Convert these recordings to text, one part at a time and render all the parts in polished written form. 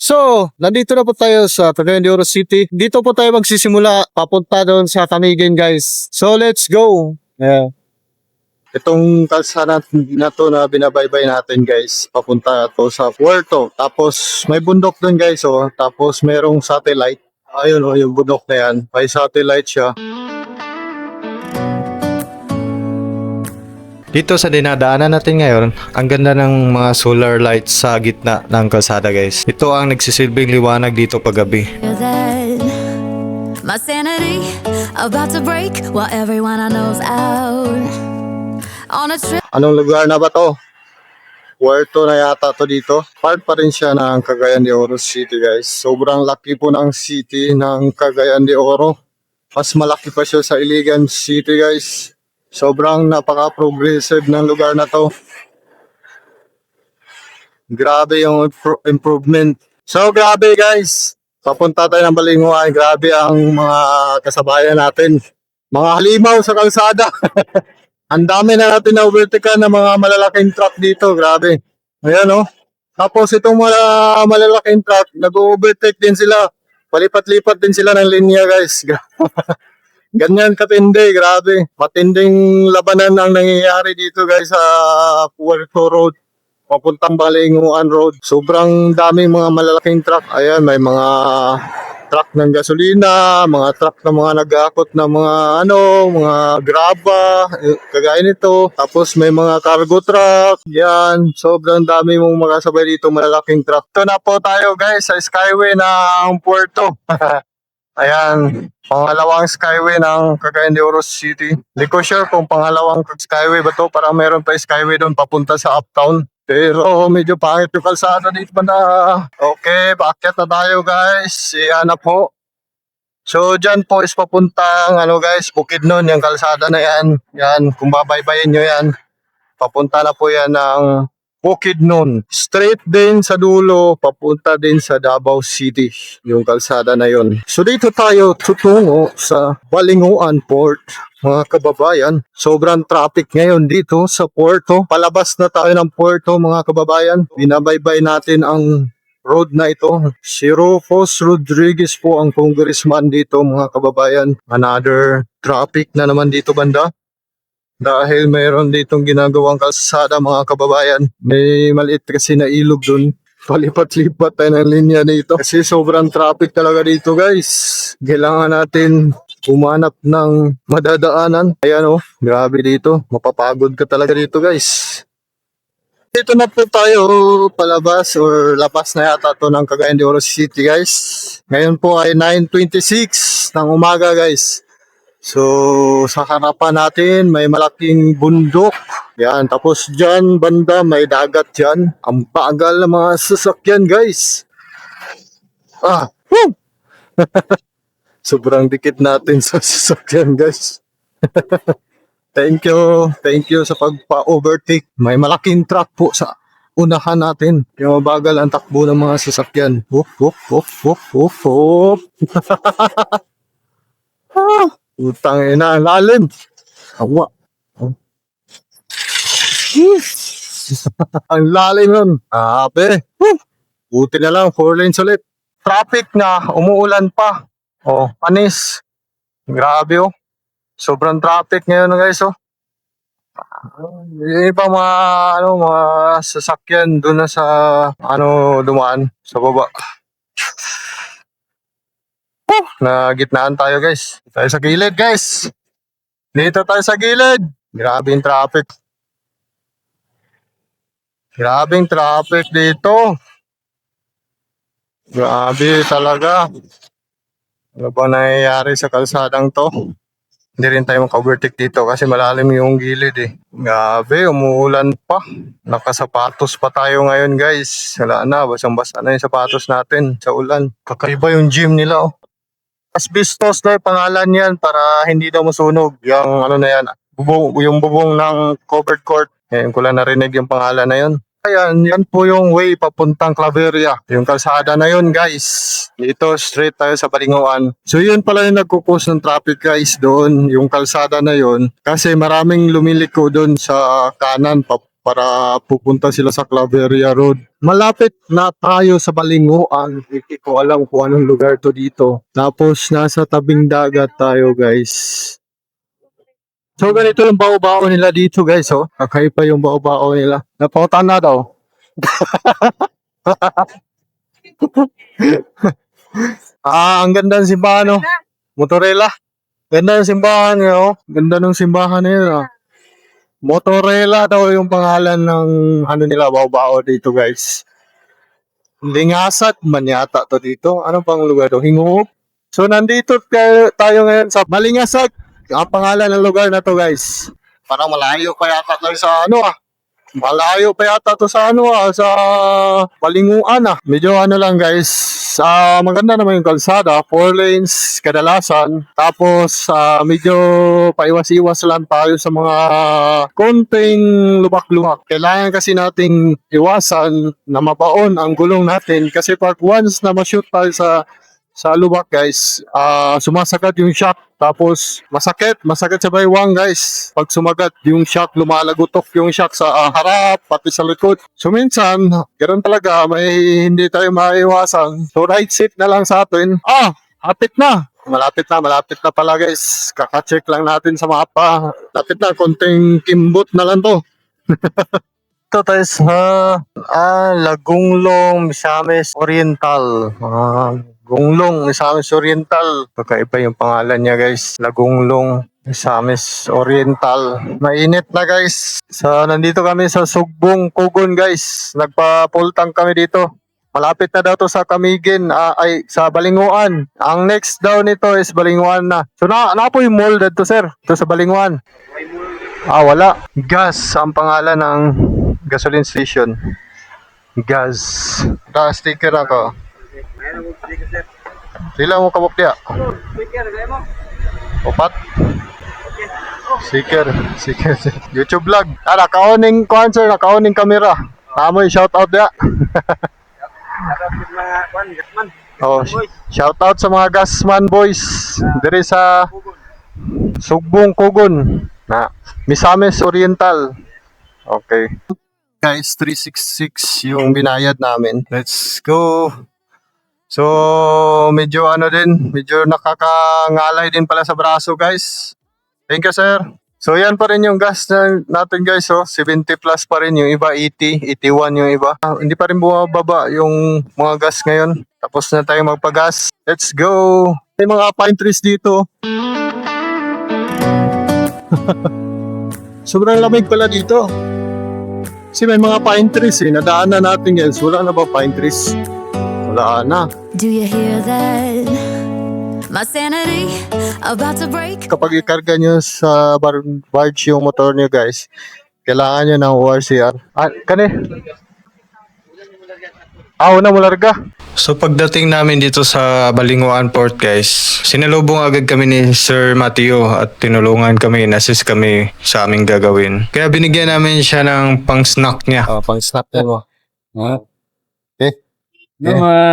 So, nandito na po tayo sa Cagayan de Oro City. Dito po tayo magsisimula papunta doon sa Camiguin, guys. So, let's go! Yeah. Itong kalsada na to na binabaybay natin, guys, papunta to sa Puerto. Tapos may bundok doon, guys, oh. Tapos merong satellite. Ayun, oh, yung bundok na yan. May satellite siya. Dito sa dinadaanan natin ngayon, ang ganda ng mga solar lights sa gitna ng kalsada, guys. Ito ang nagsisilbing liwanag dito paggabi. My sanity about to break while everyone I know's out on a trip. Anong lugar na ba to? Puerto na yata to dito. Part pa rin siya ng Cagayan de Oro City, guys. Sobrang laki po ng city ng Cagayan de Oro. Mas malaki pa siya sa Iligan City, guys. Sobrang napaka-progressive ng lugar na to. Grabe yung improvement. So, grabe, guys. Papunta tayo ng Balinguan. Grabe ang mga kasabayan natin. Mga halimaw sa kalsada. Ang dami na natin na overtaken ng mga malalaking truck dito. Grabe. Ayan, oh. Tapos itong mga malalaking truck, nag-overtake din sila. Palipat-lipat din sila ng linya, guys. Ganyan katindi, grabe. Matinding labanan ang nangyayari dito, guys, sa Puerto Road. Papuntang Balinguan Road. Sobrang daming mga malalaking truck. Ayan, may mga truck ng gasolina, mga truck na mga nag-aakot na mga mga graba, kagaya nito. Tapos may mga cargo truck. Yan, sobrang dami mong makasabay dito malalaking truck. Ito na po tayo, guys, sa Skyway ng Puerto. Ayan, pangalawang Skyway ng Cagayan de Oro City. Hindi ko sure kung pangalawang Skyway ba to. Parang meron pa Skyway doon papunta sa Uptown. Pero medyo pangit yung kalsada dito na. Okay, bakit na tayo, guys? Yan na po. So, dyan po is papuntang, guys, Bukidnon, yung kalsada na yan. Yan, kung babaybayin nyo yan, papunta na po yan ng Bukidnon. Straight din sa dulo, papunta din sa Davao City, yung kalsada na yon. So, dito tayo tutungo sa Balinguan Port. Mga kababayan, sobrang traffic ngayon dito sa Puerto. Palabas na tayo ng Puerto, mga kababayan. Binabaybay natin ang road na ito. Si Rufus Rodriguez po ang congressman dito, mga kababayan. Another traffic na naman dito, banda. Dahil mayroon ditong ginagawang kalsada, mga kababayan. May maliit kasi na ilog dun. Palipat-lipat tayo ng linya dito. Kasi sobrang traffic talaga dito, guys. Kailangan natin umanap ng madadaanan. Ayan, oh, grabe dito. Mapapagod ka talaga dito, guys. Dito na po tayo palabas or labas na yata to ng Cagayan de Oro City, guys. Ngayon po ay 9:26 ng umaga, guys. So, sa harapan natin may malaking bundok. Yan, tapos dyan banda may dagat dyan. Ang bagal ng mga sasakyan, guys. Sobrang dikit natin sa sasakyan, guys. Thank you sa pagpa-overtake. May malaking truck po sa unahan natin. Kaya mabagal ang takbo ng mga sasakyan. Whoop, whoop, whoop, whoop, whoop, whoop. Utang ina, ang lalim. Awa. Ang lalim nun. Abe. Buti na lang, 4 lanes ulit. Traffic na, umuulan pa. Oh, panis. Grabe, oh. Sobrang traffic ngayon, guys, oh. Yung iba mga sasakyan doon na sa dumaan sa baba. Na gitnaan tayo, guys. Tayo sa gilid, guys. Dito tayo sa gilid. Grabe yung traffic. Grabing traffic dito. Grabe talaga. Ano ba nangyayari sa kalsadang to? Hindi rin tayo maka-overtake dito kasi malalim yung gilid, eh. Grabe, umuulan pa. Nakasapatos pa tayo ngayon, guys. Wala na, basang-basa na yung sapatos natin sa ulan. Kakaiba yung gym nila, oh. Asbestos na yung pangalan yan para hindi daw masunog. Yung na yan, yung bubong ng covered court. Ngayon ko lang narinig yung pangalan na yun. Ayan, yan po yung way papuntang Claveria. Yung kalsada na yun, guys. Dito, straight tayo sa Balinguan. So yun pala yung nagkukos ng traffic, guys, doon. Yung kalsada na yun. Kasi maraming lumiliko doon sa kanan para pupunta sila sa Claveria Road. Malapit na tayo sa Balinguan. Hindi ko alam kung anong lugar to dito. Tapos nasa tabing dagat tayo guys. So ganito yung bao-bao nila dito guys. Oh. Kakaiba yung bao-bao nila. Napunta na daw. Ang ganda ng simbahan, no? Motorela. Ganda ng simbahan, no? Ganda ng simbahan nila. Motorela daw yung pangalan ng ano nila, bao-bao dito, guys. Lingasat man yata to dito. Ano pang lugar to? Hinguhop. So, nandito tayo ngayon sa Balingasat. Ang pangalan ng lugar na to, guys. Parang malayo pa yata tayo sa ano, Malayo pa yata to sa sa Balinguan Medyo ano lang guys, maganda naman yung kalsada, 4 lanes kadalasan. Tapos medyo paiwas-iwas lang tayo sa mga konting lubak-lubak. Kailangan kasi nating iwasan na mabaon ang gulong natin kasi pag once na ma-shoot tayo sa lubak guys, sumasagad yung shock. Tapos masakit sa baywang guys. Pag sumagat yung shock, lumalagutok yung shock sa harap pati sa likod. So minsan, ganoon talaga, may hindi tayo maiwasan. So right seat na lang sa atin. Malapit na pala guys. Kaka-check lang natin sa mapa. Lapit na, konting kimbot na lang to. Ito tayo sa Lagunglong, Misamis Oriental. Gunglong, Misamis Oriental. Kakaiba yung pangalan niya guys. Lagunglong, Misamis Oriental. Mainit na guys. Nandito kami sa Sugbong, Kugon guys. Nagpa-full tank kami dito. Malapit na daw to sa Camiguin, sa Balinguan. Ang next daw nito is Balinguan na. So na po yung mall dito sir. Ito sa Balinguan. Wala. Gas ang pangalan ng gasoline station. Gas. Sticker ako. Sila mo kabok dia. Opat. Sticker. YouTube vlog. Nakauning concert, nakauning kamera. Amoy shout out dia. Shout out sa mga gasman boys. Diri sa Sugbong Kugon na Misamis Oriental. Okay. Guys, 366 yung binayad namin. Let's go. So, medyo medyo nakakangalay din pala sa braso guys. Thank you sir. So, yan pa rin yung gas natin guys. 70 plus pa rin yung iba, 80, 81 yung iba. Hindi pa rin bumababa yung mga gas ngayon. Tapos na tayo magpagas. Let's go. May mga pine trees dito. Sobrang lamig pala dito. Kasi may mga pine trees nadaanan natin guys. Wala na ba pine trees? Wala na. Do you hear that? My sanity about to break. Kapag ikarga nyo sa barge yung motor nyo guys, kailangan nyo ng ORCR. Una mo larga. So pagdating namin dito sa Balinguan Port guys, sinalubong agad kami ni Sir Mateo at tinulungan kami, assist kami sa aming gagawin. Kaya binigyan namin siya ng pang-snack niya. Pang-snack niya mo. Okay.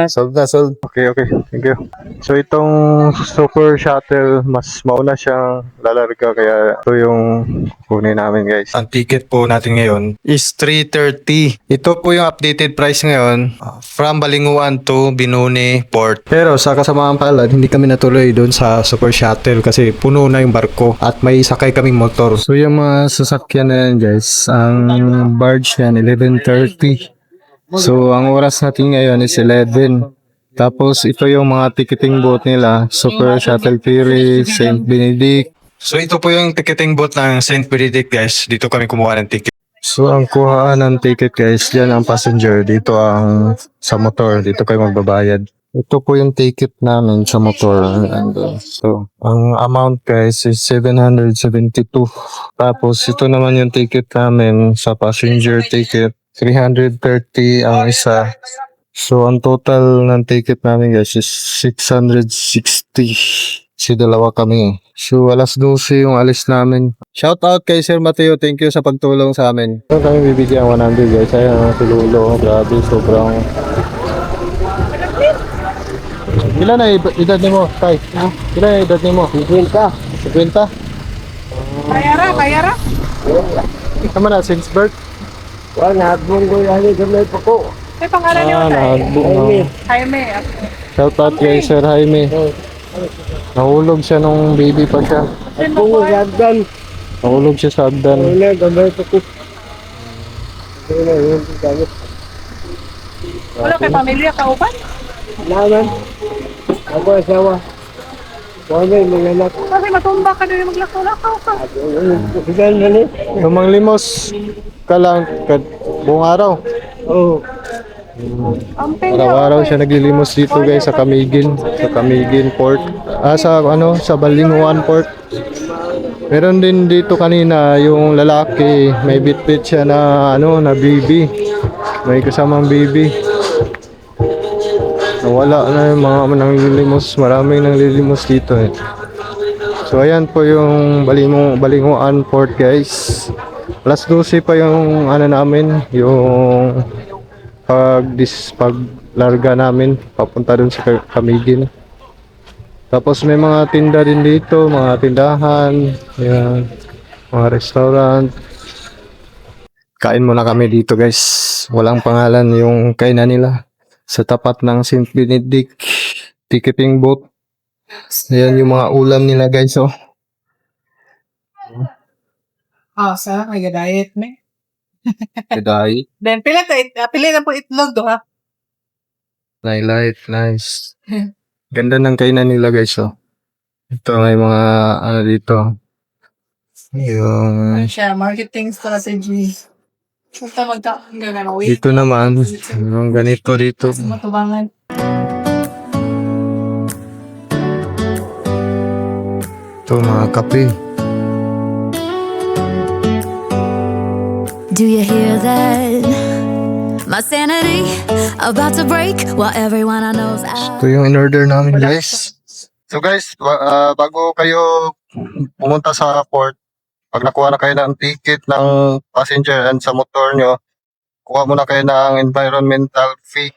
Sold. Okay. Thank you. So itong super shuttle, mas mauna siyang lalarga kaya ito yung kunin namin guys. Ang ticket po natin ngayon is 330. Ito po yung updated price ngayon from Balinguan to Binone Port. Pero sa kasamaan palad, hindi kami natuloy doon sa super shuttle kasi puno na yung barko at may sakay kaming motor. So yung mga sasakyan na yan guys, ang barge yan 11:30. So, ang oras natin ngayon is 11. Tapos, ito yung mga ticketing boat nila. Super Shuttle Ferry, St. Benedict. So, ito po yung ticketing boat ng St. Benedict, guys. Dito kami kumuha ng ticket. So, ang kuhaan ng ticket, guys, dyan ang passenger. Dito ang sa motor. Dito kayo magbabayad. Ito po yung ticket namin sa motor. So, ang amount, guys, is 772. Tapos, ito naman yung ticket namin sa passenger ticket. 330 ang isa. So, ang total ng ticket namin guys is 660. Kasi dalawa kami. So, alas 12 yung alis namin. Shout out kay Sir Mateo. Thank you sa pagtulong sa amin. So, kami bibigyan 100 guys. Ayan, si Lolo. Grabe, sobrang... Ilan na edad ni mo, Tay? Ilan na edad ni mo? 50. 50? Kayara. Tama na, since birth? Wala, nagbunggo yan yung gamay pa ko. May pangalan niyo tayo. Ay, Jaime. Okay. Shout out kay Sir Jaime. Nahulog siya nung baby pa siya. nagbunggo sa agdan. Nahulog siya sa agdan. Wala, gamay pa ko. Wala, yung gamit. Wala kay pamilya, kauban? Naman. Ako asawa. Wala, mga anak. Kasi matumba ka din maglakaw-lakaw ka. Sigan na ni. Yung manglimos ka lang buong araw. Oo. Ang penya. Araw-araw siya naglilimos dito guys sa Camiguin. Sa Camiguin Port. Sa Balinguan Port. Meron din dito kanina yung lalaki, may bitbit siya na na baby. May kasamang baby. Nawala na yung mga nanglilimos, maraming nanglilimos dito eh. So ayan po yung Balinguan Port guys. Alas 12 pa yung namin, yung paglarga namin papunta dun sa Camiguin. Tapos may mga tinda din dito, mga tindahan, yan, mga restaurant. Kain muna kami dito guys. Walang pangalan yung kainan nila. Sa tapat ng St. Benedict ticketing booth. Ayan yung mga ulam nila guys oh. Sa may diet me. Kedai, Then pila na po itlog do ha. nightlight, nice. Ganda ng kainan nila guys oh. Ito may mga dito. Yung Siya marketing strategy. Basta magkakagano wait. dito naman, yung ganito dito. Matubangan. Ito mga kape. Do you hear that? My sanity about to break while everyone I know's out. Ito yung in-order namin guys. So guys, bago kayo pumunta sa port, pag nakuha na kayo ng ticket ng passenger and sa motor nyo, kuha muna kayo ng environmental fee.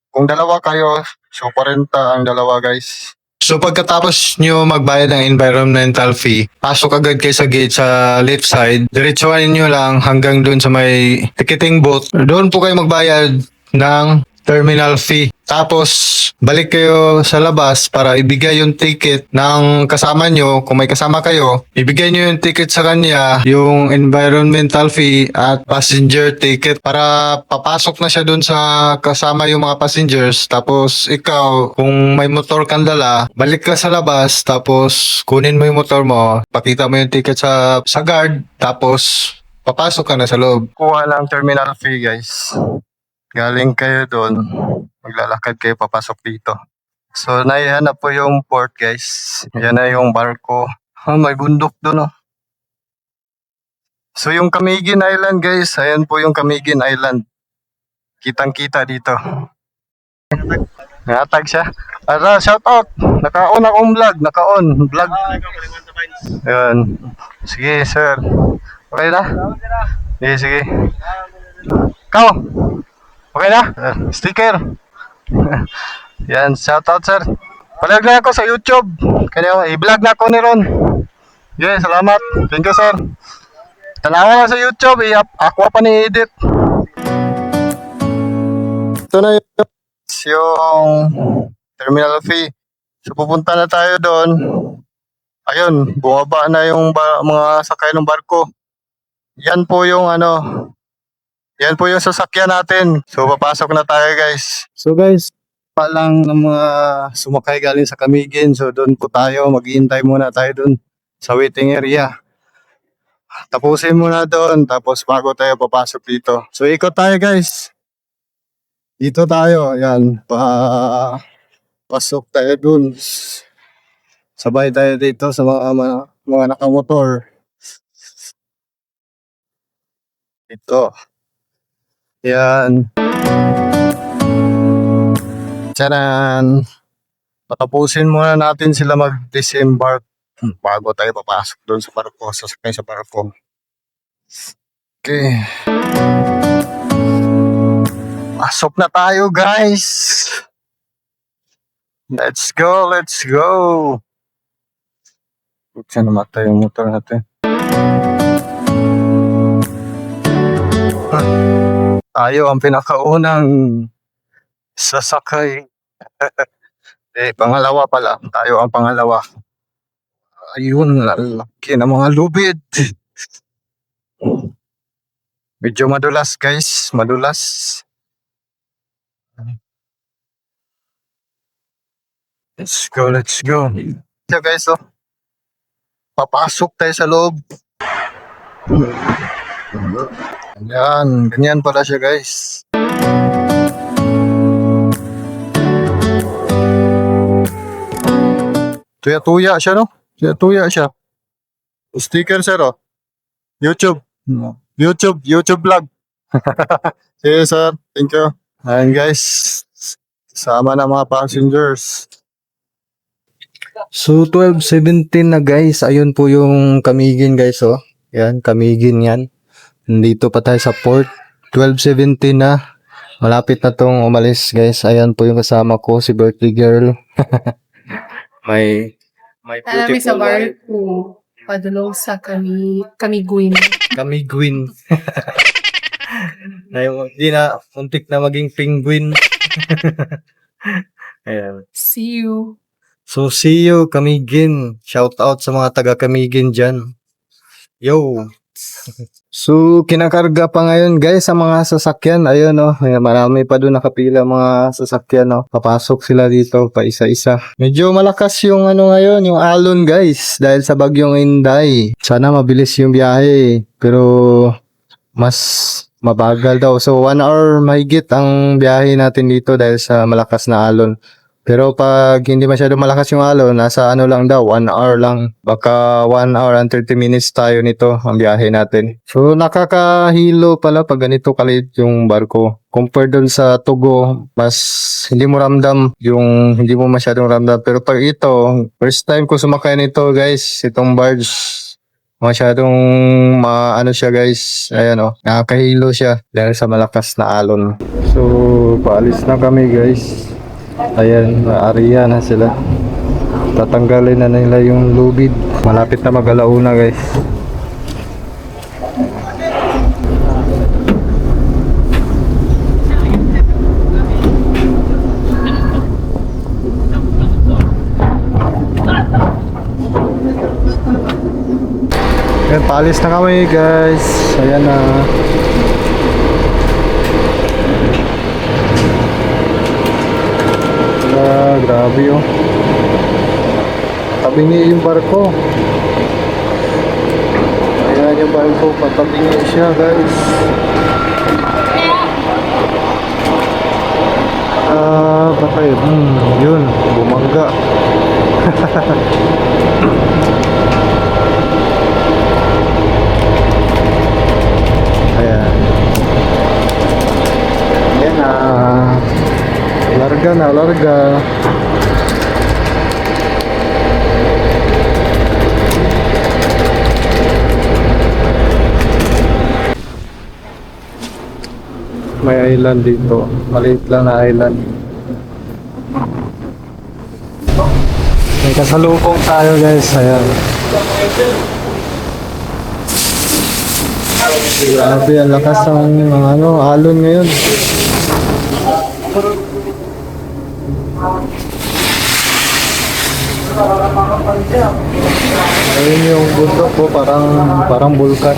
Kung dalawa kayo, so 40 ang dalawa guys. So pagkatapos nyo magbayad ng environmental fee, pasok agad kayo sa gate sa left side. Diretsuhanin nyo lang hanggang dun sa may ticketing booth. Doon po kayo magbayad ng terminal fee. Tapos balik kayo sa labas para ibigay yung ticket ng kasama nyo. Kung may kasama kayo, ibigay nyo yung ticket sa kanya, yung environmental fee at passenger ticket para papasok na siya dun sa kasama yung mga passengers. Tapos ikaw, kung may motor kang dala, balik ka sa labas tapos kunin mo yung motor mo, pakita mo yung ticket sa guard, tapos papasok ka na sa loob. Kuha ng terminal fee guys. Galing kayo doon, maglalakad kayo papasok dito. So, naihan na po yung port guys. Yan na yung barko. May bundok doon oh. So, yung Camiguin Island guys, ayan po yung Camiguin Island. Kitang-kita dito. Natag siya. Shout out. Naka-on akong vlog. Naka-on. Vlog. Ayan. Sige, sir. Okay na? Sige. Ikaw. Okay na? Sticker. Yan, shout out sir. Palag na ako sa YouTube. Kaya i-vlog na ako ni Ron. Yes, salamat. Thank you sir. Tanawa na sa YouTube. Ako pa ni edit. Ito na yung terminal fee. So pupunta na tayo doon. Ayun, bumaba na yung mga sakay ng barko. Yan po yung yan po yung sasakyan natin. So, papasok na tayo guys. So guys, pa lang ng mga sumakay galing sa Camiguin. So, doon po tayo. Maghihintay muna tayo doon sa waiting area. Tapusin muna doon. Tapos bago tayo papasok dito. So, ikot tayo guys. Dito tayo. Ayan. Pasok tayo doon. Sabay tayo dito sa mga nakamotor. Ito. Yan. Tcharan! Patapusin muna natin sila mag-disembark bago tayo papasok doon sa barko, sasakay sa barko. Okay. Pasok na tayo guys! Let's go! Let's go! Buksan namatay yung motor natin. Tayo ang pinakaunang sasakay. Pangalawa pala. Tayo ang pangalawa. Ayun, laki ng mga lubid. Medyo madulas guys, madulas. Let's go, let's go. So guys, oh. Papasok tayo sa loob. Yan, ganyan pala siya guys. Tuya-tuya siya, no? Tuya-tuya siya. Sticker sir, oh. YouTube. YouTube vlog. See you, sir. Thank you. Ayan, guys. Sama na mga passengers. So, 12:17 na, guys. Ayun po yung Camiguin, guys, oh. Yan, Camiguin yan. Nandito pa tayo sa port. 12:17 na. Malapit na tong umalis, guys. Ayan po yung kasama ko, si birthday girl. may Alam sa beautiful bar wife. ko. Padulong sa Camiguin. Camiguin. Hindi na, muntik na maging penguin. Ayan. See you. So, see you, Camiguin. Shout out sa mga taga Camiguin dyan. Yo! So, kinakarga pa ngayon guys sa mga sasakyan. Ayun, oh. Marami pa doon nakapila mga sasakyan, oh. Papasok sila dito pa isa-isa. Medyo malakas yung ano ngayon, yung alon guys. Dahil sa bagyong Inday. Sana mabilis yung biyahe. Pero, mas mabagal daw. So, 1 hour mahigit ang biyahe natin dito dahil sa malakas na alon. Pero pag hindi masyado malakas yung alon, nasa ano lang daw, 1 hour lang. Baka 1 hour and 30 minutes tayo nito ang biyahe natin. So, nakakahilo pala pag ganito kalit yung barko. Compared dun sa Tugo, mas hindi mo ramdam yung hindi mo masyadong ramdam. Pero pag ito, first time ko sumakay nito guys, itong barge. Masyadong ano siya guys, ayan o, nakakahilo siya dahil sa malakas na alon. So, paalis na kami guys. Ayan, area na sila. Tatanggalin na nila yung lubid. Malapit na mag-alauna guys. Ayan, paalis na kami guys. Ayan na. Grabe oh. Tabingi yung barko. Ayan yung barko, patabingi siya guys. Bakit? Yun, bumangga. Ayan. Ayan na. Larga na, larga. May island dito. Maliit lang na island. May kasalubong tayo guys. Ayan. Grabe, ang lakas ng mga alon ngayon. Ayun yung bundok ko, parang bulkan.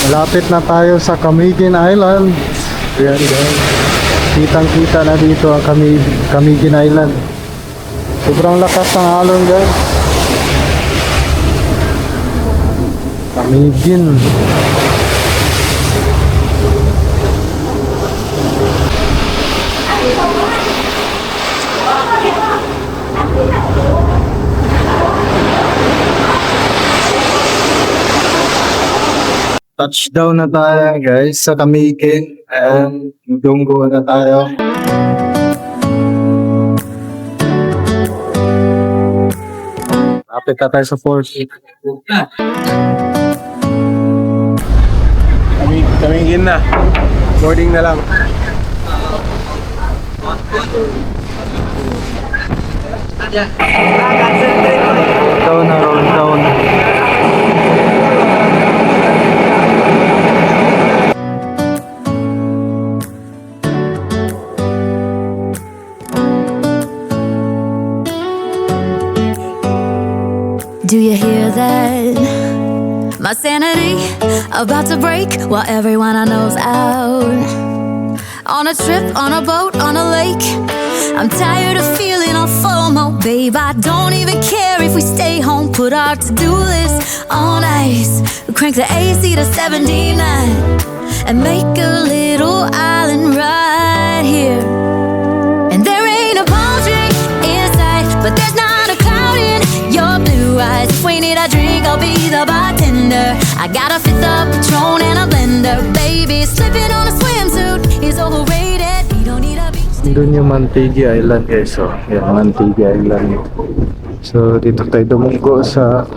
Malapit na tayo sa Camiguin Island. Ayan guys. Kitang-kita na dito ang Camiguin Island. Sobrang lakas ng alon guys. Camiguin. Touchdown na tayo guys sa Camiguin. And Dunggo na tayo. Lapit na tayo sa port. Kamingin na. Boarding na lang. Roll down. Do you hear that? My sanity about to break while everyone I know's out. On a trip, on a boat, on a lake. I'm tired of feeling all FOMO, babe. I don't even care if we stay home. Put our to-do list on ice. Crank the AC to 79 and make a little island right here. And there ain't a palm tree in sight, but there's not a cloud in your blue eyes. If we need a drink, I'll be the bartender. I got a fifth of Patron and a blender. Baby, slipping on a swimsuit is overrated. We don't need a beach. Doon yung Mantigi Island guys. So, yan, Mantigi Island. So, dito tayo dumunggo sa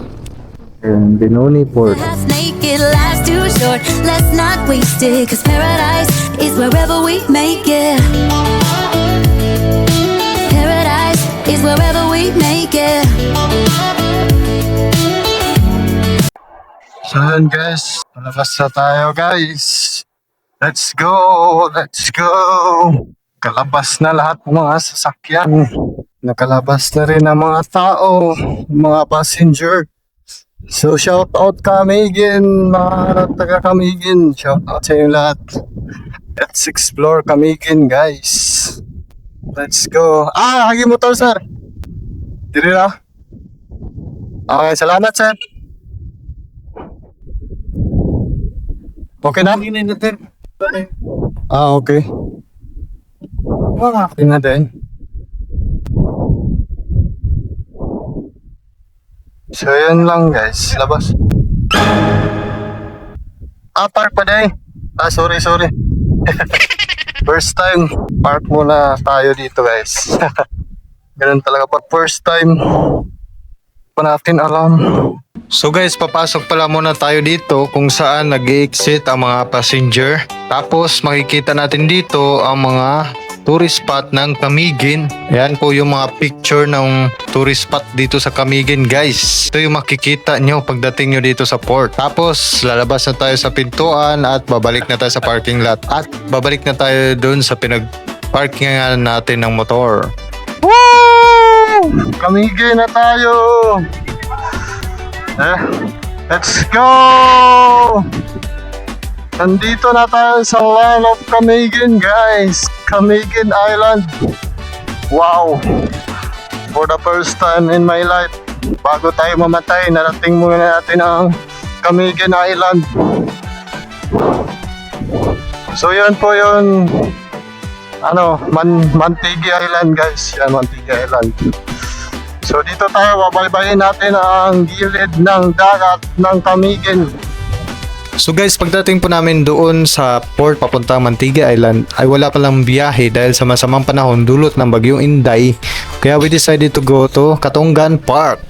Benoni Port. Half naked, life's too short. Let's not waste it, 'cause paradise is wherever we make it. Paradise is wherever we make it. So yun guys, palabas na tayo guys. Let's go! Let's go! Kalabas na lahat ng mga sasakyan. Nakalabas na rin ang mga tao, mga passenger. So shout out Camiguin, mga taga Camiguin. Shout out sa inyo lahat. Let's explore Camiguin guys. Let's go. Hagi motor sir. Dili na. Okay, salamat sir. Okay na? Okay. Okay na din. So, yun lang guys. Labas. Park pa din. Sorry. First time. Park muna tayo dito guys. Ganun talaga pag first time. Pa natin alam. So guys, papasok pala muna tayo dito kung saan nag-exit ang mga passenger. Tapos makikita natin dito ang mga tourist spot ng Camiguin. Ayan po yung mga picture ng tourist spot dito sa Camiguin guys. Ito yung makikita nyo pagdating nyo dito sa port. Tapos lalabas na tayo sa pintuan at babalik na tayo sa parking lot. At babalik na tayo dun sa pinag-parkingan natin ng motor. Woo! Camiguin na tayo! Let's go! Nandito na tayo sa land of Camiguin guys. Camiguin Island. Wow! For the first time in my life, bago tayo mamatay, narating muna natin ang Camiguin Island. So yun po yun. Mantigi Island guys. Yan, Mantigi Island. So dito tayo, babaybayin natin ang gilid ng dagat ng Camiguin. So guys, pagdating po namin doon sa port papuntang Mantigi Island ay wala palang biyahe dahil sa masamang panahon dulot ng bagyong Inday. Kaya we decided to go to Katongan Park.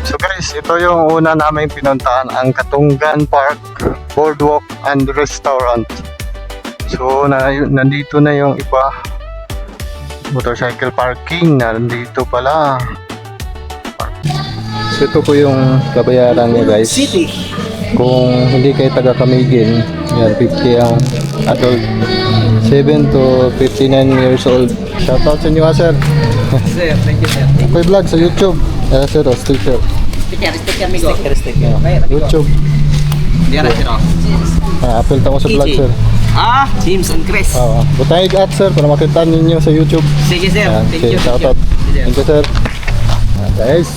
So guys, ito yung una namin pinuntahan, ang Katongan Park Boardwalk and Restaurant. So nandito na yung iba. Motorcycle parking, nandito pala. So ito po yung kabayaran niya guys. Kung hindi kayo taga Camiguin, yan 50 ang adult. 7 to 59 years old. Shoutout sa inyo sir. Sir, thank you sir. Ako'y vlog sa YouTube. Sir, sticker. Sticker amigo. Sticker. YouTube. Diyan sir. Apel tamo sa vlog sir. James and Chris. Butay at sir para makita ninyo sa YouTube. Sige sir. Thank you. Shoutout. Thank you sir. Guys.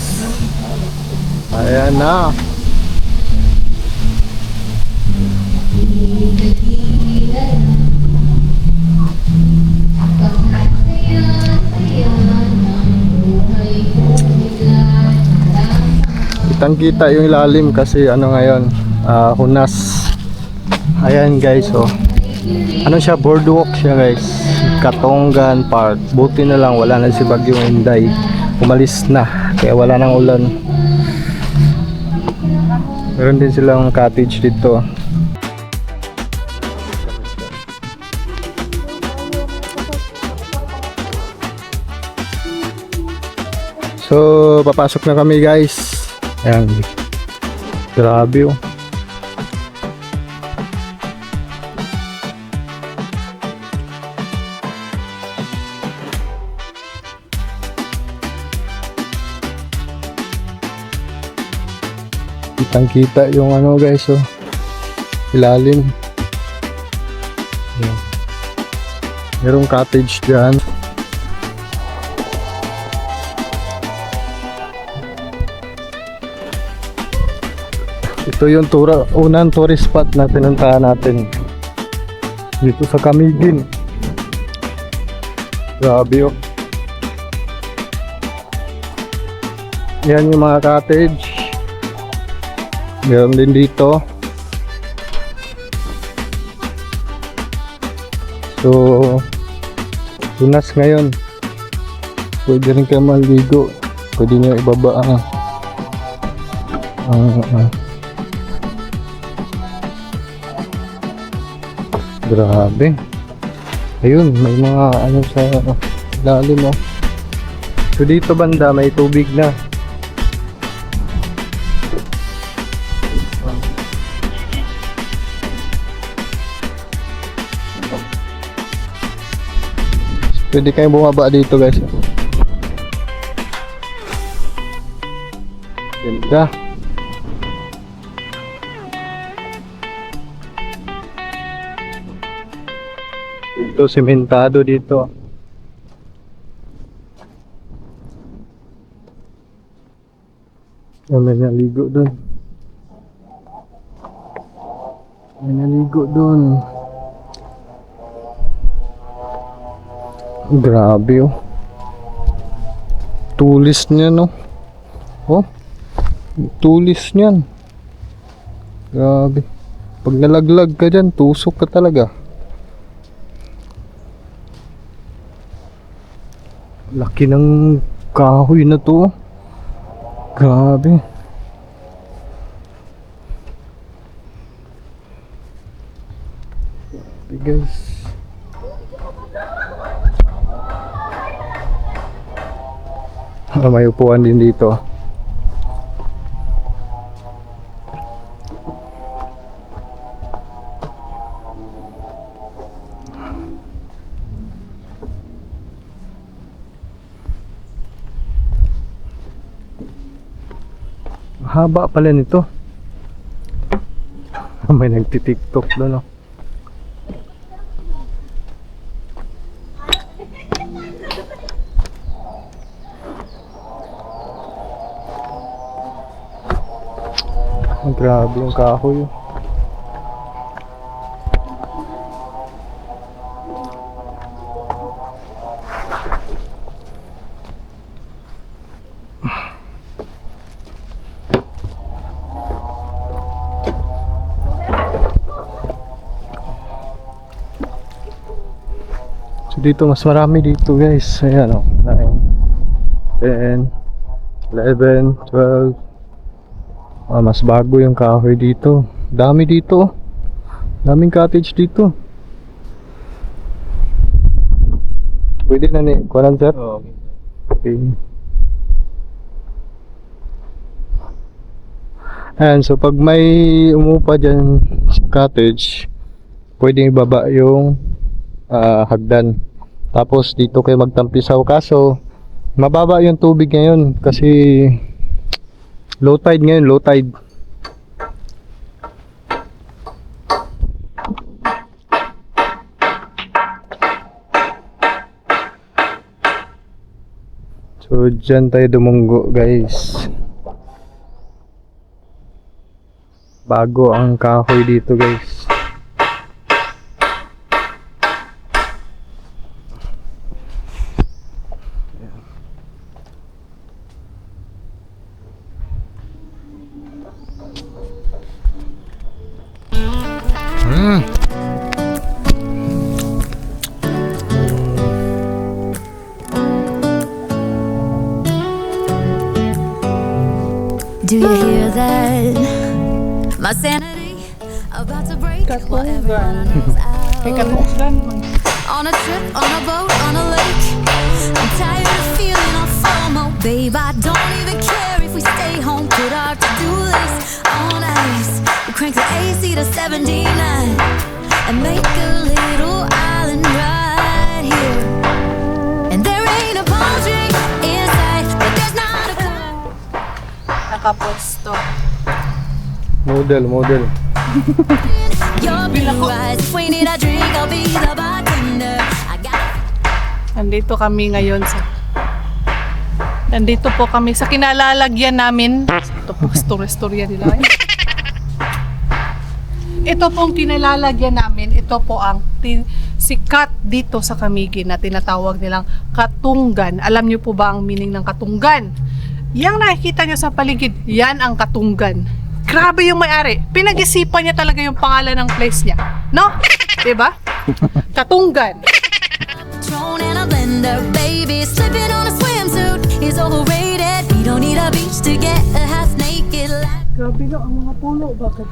Ayan na. Kitang-kita yung ilalim kasi ngayon, hunas. Ayan guys, siya, boardwalk siya guys. Katongan Park. Buti na lang wala na si Bagyong Inday. Umalis na, kaya wala nang ulan. Meron din silang cottage dito. So, papasok na kami guys. Ayan. Grabe oh. Kitang-kita yung ano guys oh. Ilalim. Ayan. Merong cottage dyan. Ito yung unang tourist spot na pinuntahan natin dito sa Camiguin. Grabe oh. Yan yung mga cottage. Meron din dito. So tunas ngayon. Pwede rin kayo maligo. Pwede nyo ibaba grabe. Ayun, may mga ano sa ilalim oh. So dito banda may tubig na. Pwede kayong bumaba dito guys. Ganda. Ito sementado dito. May naligo dun. May naligo dun. Grabe oh. Tulis niya no. Oh. Tulis niyan. Grabe. Pag nalaglag ka dyan, tusok ka talaga. Laki ng kahoy na to. Grabe. Grabe guys. May upuan din dito. Haba pala nito. May nagti-TikTok doon oh. Grabe yung kahoy. So dito mas marami dito guys. Ayan o. 9, 10, 11, 12. Mas bago yung kahoy dito. Dami dito. Daming cottage dito. Pwede na ni kuwanan sir? Okay. Ayan, so pag may umupa dyan sa cottage, pwede ibaba yung hagdan. Tapos dito kayo magtampisaw. Kaso mababa yung tubig ngayon kasi low tide ngayon, low tide. So dyan tayo dumunggo guys. Bago ang kahoy dito guys. Do you hear that? My sanity about to break while Katunggan. everyone I know's Kay out. katunggan. On a trip, on a boat, on a lake. I'm tired of feeling all FOMO, babe. I don't even care if we stay home. Put our to-do list on ice. We crank the AC to 79 and make a little island right here. And there ain't a palm tree in sight, but there's not a cloud. Nakapwesto. Model. Your blue eyes, if we need a drink, I'll be the bartender. I got Nandito kami ngayon sa... Nandito po kami sa kinalalagyan namin. Ito po, storya nila. Ito pong kinalalagyan namin. Ito po ang sikat dito sa Camiguin na tinatawag nilang katunggan. Alam niyo po ba ang meaning ng katunggan? Yang nakikita niyo sa paligid, yan ang katunggan. Grabe yung may-ari. Pinag-isipan niya talaga yung pangalan ng place niya. No? Diba? Katunggan. thrown in a blender, baby. Slipping on a swimsuit is overrated. We don't need a beach to get a half naked life. Grabe na ang mga pulo. Bakit?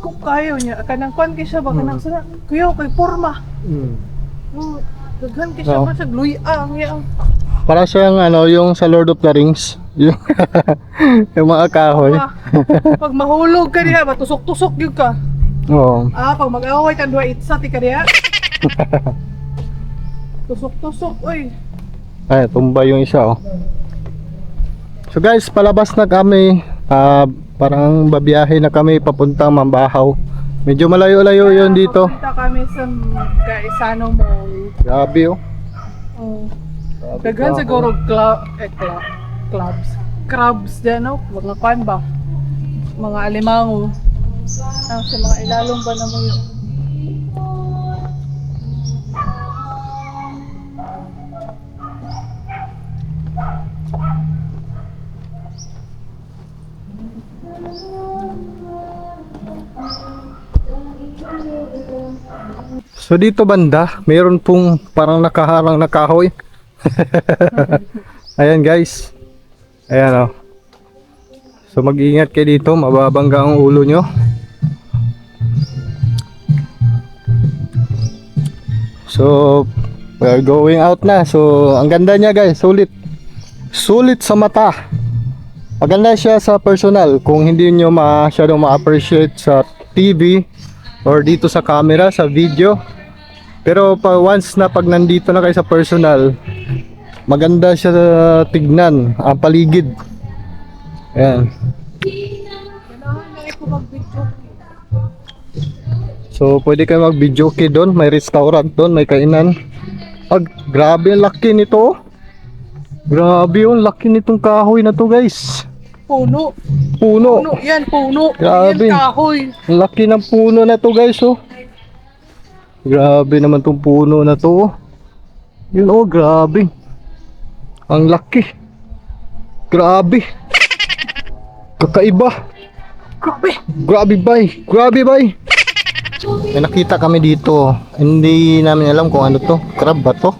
Kung kayo niya, kanang kwan kay siya ba? Kanang sana, kuya, kay forma. Oh, daghan kay siya Oo. man sa gluyang. Yang. Para siyang ano, yung sa Lord of the Rings. Yung, yung mga kahoy. Pag mahulog ka niya, matusok-tusok yun ka. Oo. Pag mag-away ka, duwa itsa, ti ka niya. Tusok-tusok, oy. Ay, tumba yung isa, oh. So guys, palabas na kami. Parang babiyahe na kami papuntang Mambahaw. Medyo malayo-layo yun dito. Papunta kami sa Gaisano Mall. Grabe, oh. Oh. Daghan siguro clubs. Crabs dyan, no? Mga kwan ba? Mga alimango. Sa mga ilalong ba naman yun? So dito banda, mayroon pong parang nakaharang na kahoy. Ayan guys. Ayan, oh. So mag-iingat kayo dito, mababangga ang ulo nyo. So we're going out na. So ang ganda niya guys, sulit. Sulit sa mata. Maganda siya sa personal. Kung hindi nyo masyadong ma-appreciate sa TV or dito sa camera, sa video. Pero once na pag nandito na kayo sa personal, maganda siya tignan, ang paligid. Ayan. Kailangan na ito mag-video. So pwede kayo mag-video kay doon, may restaurant doon, may kainan. Grabe ang laki nito. Grabe yung laki nitong kahoy na to guys. Puno. Puno. Puno. Yan, puno. Grabe. Yan, kahoy. Ang laki ng puno na to guys, oh. Grabe naman tong puno na to, oh. Yun, oh, grabe. Ang laki. Grabe. Kakaiba. Grabe. Grabe bay. Grabe bay. May nakita kami dito. Hindi namin alam kung ano to. Crab ba to?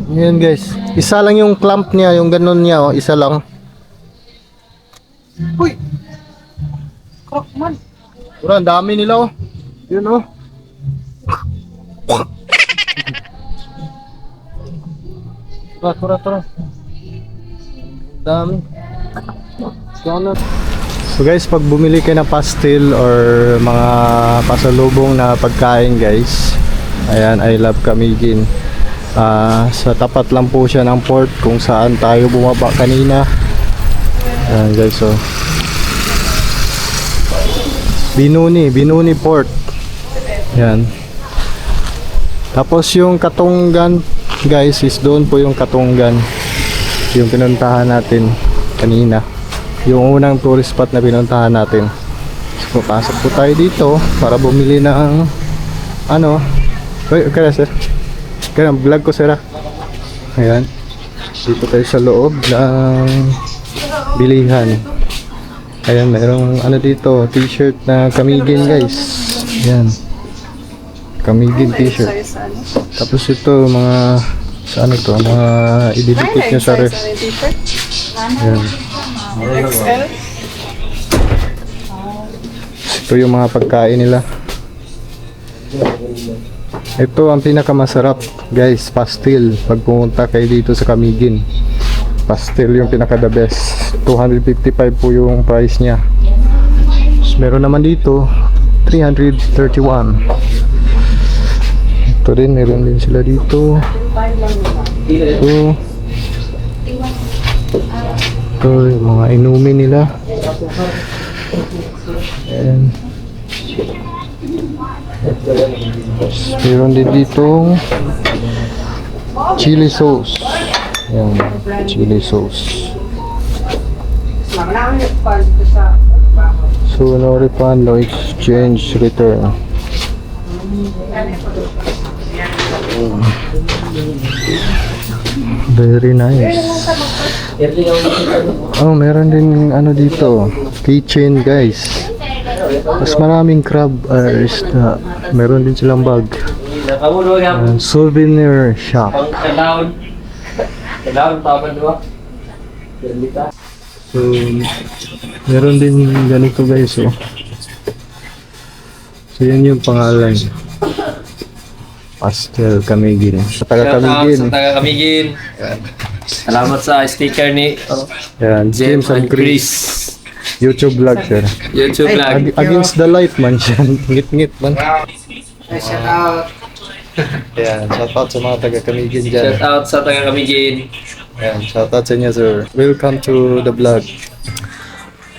Yan guys. Isa lang yung clamp niya, yung ganun niya, oh. Isa lang. Uy. Krokman. Bro, ang dami nila, oh. Yun, oh. Tara. Dami. So guys, pag bumili kayo ng pastil or mga pasalubong na pagkain guys, ayan, I Love Camiguin. Sa tapat lang po siya ng port kung saan tayo bumaba kanina. Ayan guys, so Binuni Port. Ayan. Tapos yung Katunggan guys, is doon po yung Katunggan, yung pinuntahan natin kanina, yung unang tourist spot na pinuntahan natin. So pasok po tayo dito para bumili ng ano. Okay sir, kaya vlog ko sir. Ayan, dito tayo sa loob ng bilihan. Ayan, mayroong ano dito, t-shirt na Camiguin guys. Ayan, Camiguin t-shirt. Tapos ito mga Sa ano to? Mga ididikit nyo sa ref. Yan. XL? Ito yung mga pagkain nila. Ito ang pinakamasarap, guys, pastil. Pag pumunta kayo dito sa Camiguin, pastil yung pinaka the best. 255 po yung price niya. Tapos meron naman dito 331. Ito din, meron din sila dito. Ito yung mga inumin nila. And meron din dito chili sauce. Ayan, chili sauce. So no refund, no exchange, return. Very nice. Oh, meron din ano dito, kitchen, guys. Mas maraming crab isda. Meron din silang bag. Souvenir shop. So, meron din ganito, guys, oh. So, yan yung pangalan. Pastel Camiguin. Sa taga Camiguin. Sa taga Camiguin. Salamat sa sticker ni Yan, James and Chris. YouTube vlog, sir. YouTube vlog. Against the light man siya. Ngit-ngit man. Shout out. Yan, shout out sa mga taga Camiguin dyan. Shout out sa taga Camiguin. Yan, shout out sa inyo, sir. Welcome to the vlog.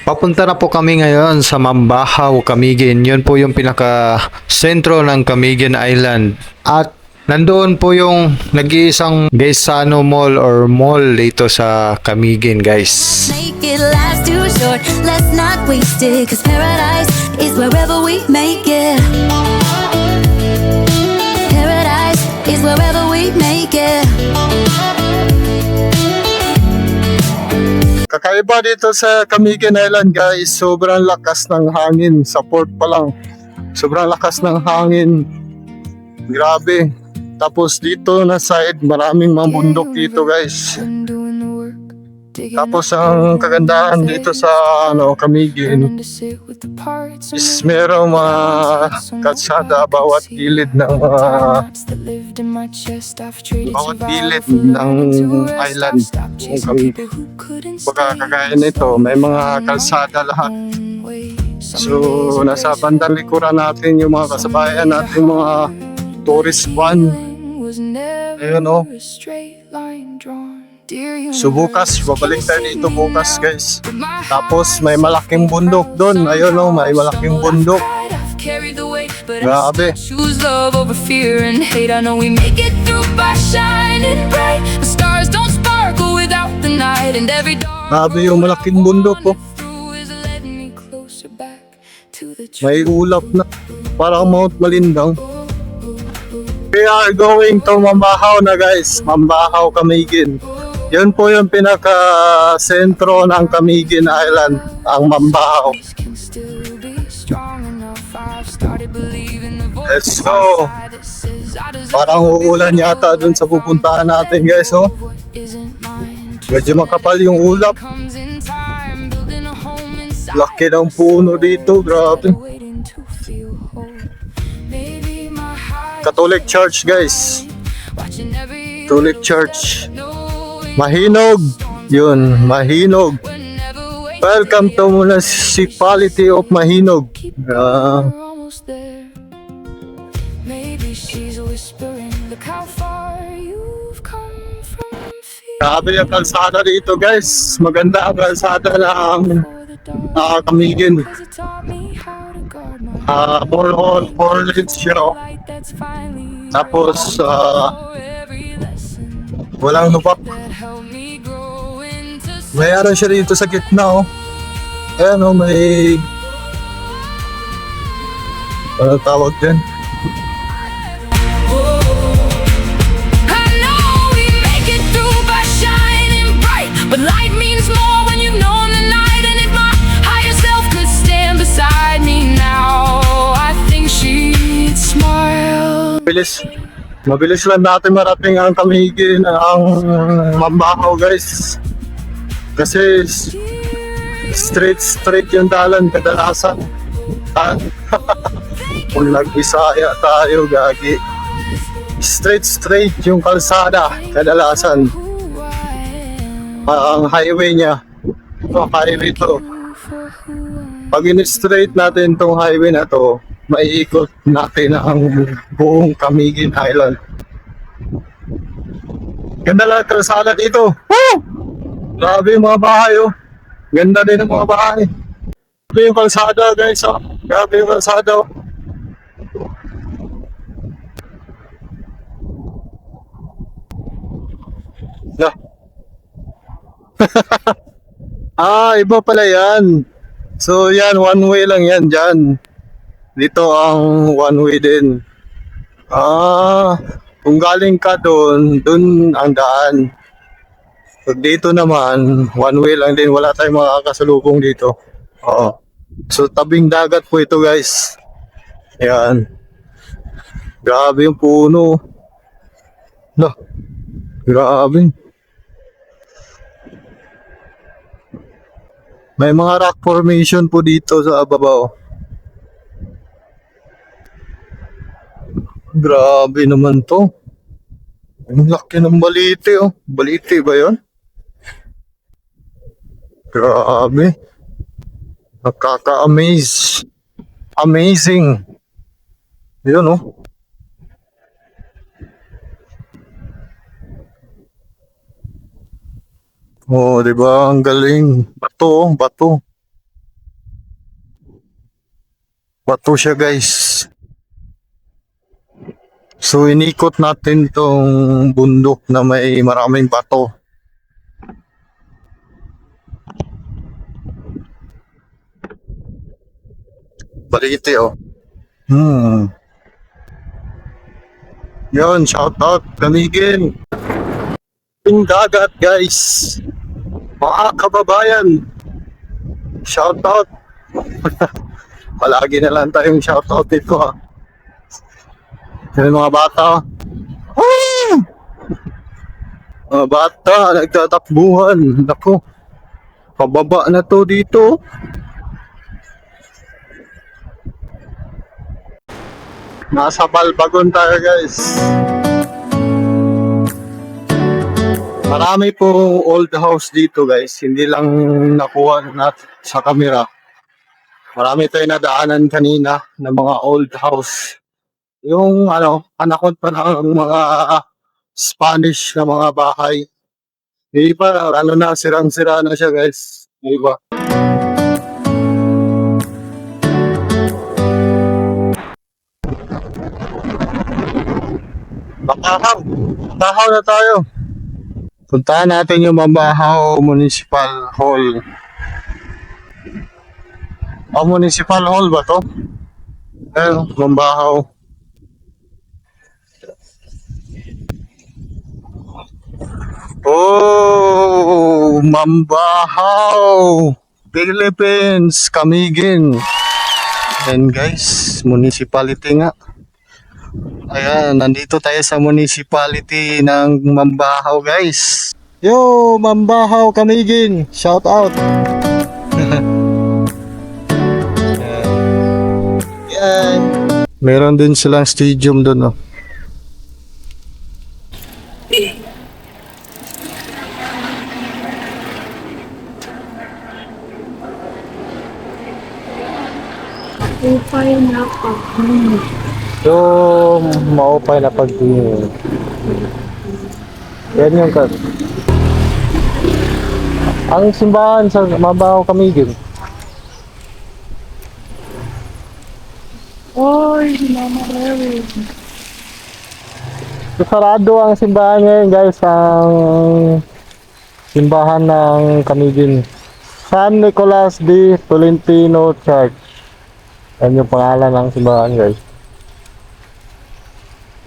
Papunta na po kami ngayon sa Mambahaw, Camiguin. Yun po yung pinaka-sentro ng Camiguin Island. At nandoon po yung nag-iisang Gaisano Mall or mall dito sa Camiguin, guys. Make it last too short, let's not waste it. Cause paradise is wherever we make it. Paradise is wherever we make it. Kakaiba dito sa Camiguin Island, guys. Sobrang lakas ng hangin. Sa port pa lang. Sobrang lakas ng hangin. Grabe. Tapos dito na side, maraming mga bundok dito, guys. Tapos ang kagandahan dito sa Camiguin is merong mga kalsada bawat gilid ng island. Pagka kagaya nito, may mga kalsada lahat. So nasa bandang likuran natin yung mga kasabayan natin, mga tourist van. Ayun, oh. So bukas, babalik tayo dito bukas, guys. Tapos may malaking bundok doon. Ayun, oh, may malaking bundok. Grabe. Choose love over fear and hate. I know we make it through by shining bright. The stars don't sparkle without the night, and every dark Grabe yung malaking bundok, oh. through is letting me closer back to the truth. May ulap na. Parang Mount Malindang. We are going to Mambahaw na, guys. Mambahaw, Camiguin. Yun po yung pinaka-sentro ng Camiguin Island, ang Mambahaw. Can still be strong enough. I've started believing the voice Let's go. that says I deserve Parang uulan yata dun sa pupuntahan natin, guys, oh. what isn't mine. Medyo makapal yung ulap. Comes in time, building a home inside. Laki ng puno dito, grabe. Waiting to feel whole. Maybe my heart Catholic Church, guys. watching every Catholic Church. knowing Mahinog. Yun, Mahinog. whenever we Welcome to Municipality of Mahinog. we're almost there. Maybe she's whispering, look how far you've come from fear Grabe yung kalsada dito, guys. Maganda ang kalsada ng for the dark. Camiguin. 'Cause it taught me how to guard my More lanes siya, oh. light that's finally Tapos, for every lesson walang lubak. that helped me grow into Mayroon siya dito sa gitna, oh. Ayan, oh, may... Ano tawag din? I know we make it through by shining bright, but light means more when you've known the night. And if my higher self could stand beside me now, I think she'd smile. Bilis. Mabilis lang natin marating ang Kamigin, ang Mambahaw guys. Kasi straight yung dalan kadalasan. Kung nag-Bisaya tayo, gagi. Straight yung kalsada kadalasan. Ang highway niya. Ito, highway to. Pag in-straight natin tong highway na to, maiikot natin ang buong Camiguin Island. Ganda lang ang kalsada dito. Woo! Grabe yung mga bahay, oh. Ganda din ang mga bahay. Grabe yung kalsada, guys, oh. Grabe yung kalsada, oh. Yeah. Iba pala yan. So yan, one way lang yan dyan. Dito ang one way din. Kung galing ka doon ang daan. So dito naman, one way lang din. Wala tayong makakasalubong dito. Oo. So tabing dagat po ito guys. Yan. Grabe yung puno. No. Grabe. May mga rock formation po dito sa babaw. Grabe naman to. Ang laki ng Balite, oh. Balite ba yun? Grabe. Nakaka-amaze. Amazing. Yun, oh. Oh, di ba? Ang galing. Bato, oh. Bato. Bato siya, guys. So, inikot natin tong bundok na may maraming bato. Balite, oh. Yun, shout out, Camiguin. Yung dagat, guys. Mga kababayan. Shout out. Palagi na lang tayong shout out dito, ha. Yung mga bata. Mga bata, nagtatakbuhan. Naku. Pababa na to dito. Nasa Balbagon tayo, guys. Marami po old house dito, guys. Hindi lang nakuha natin sa camera. Marami tayong nadaanan kanina ng mga old house. Yung panahon pa ng mga Spanish na mga bahay. Hindi pa, sirang-sira na siya, guys. Hindi ba? Bakahaw na tayo. Puntahan natin yung Mambahaw Municipal Hall. Municipal Hall ba to? Mambahaw. Oh, Mambahaw, Philippines, Camiguin. And guys, municipality nga. Ayan, nandito tayo sa municipality ng Mambahaw, guys. Yo, Mambahaw, Camiguin, shout out. Yan. Meron din silang stadium doon, oh. So, maupay na pagtingin. Yan yung ang simbahan sa Mambahaw, Camiguin. Oy, Mama Mary. So, sarado ang simbahan ngayon, guys. Ang simbahan ng Camiguin. San Nicolas de Tolentino Church. Yan yung pangalan ng simbahan, guys.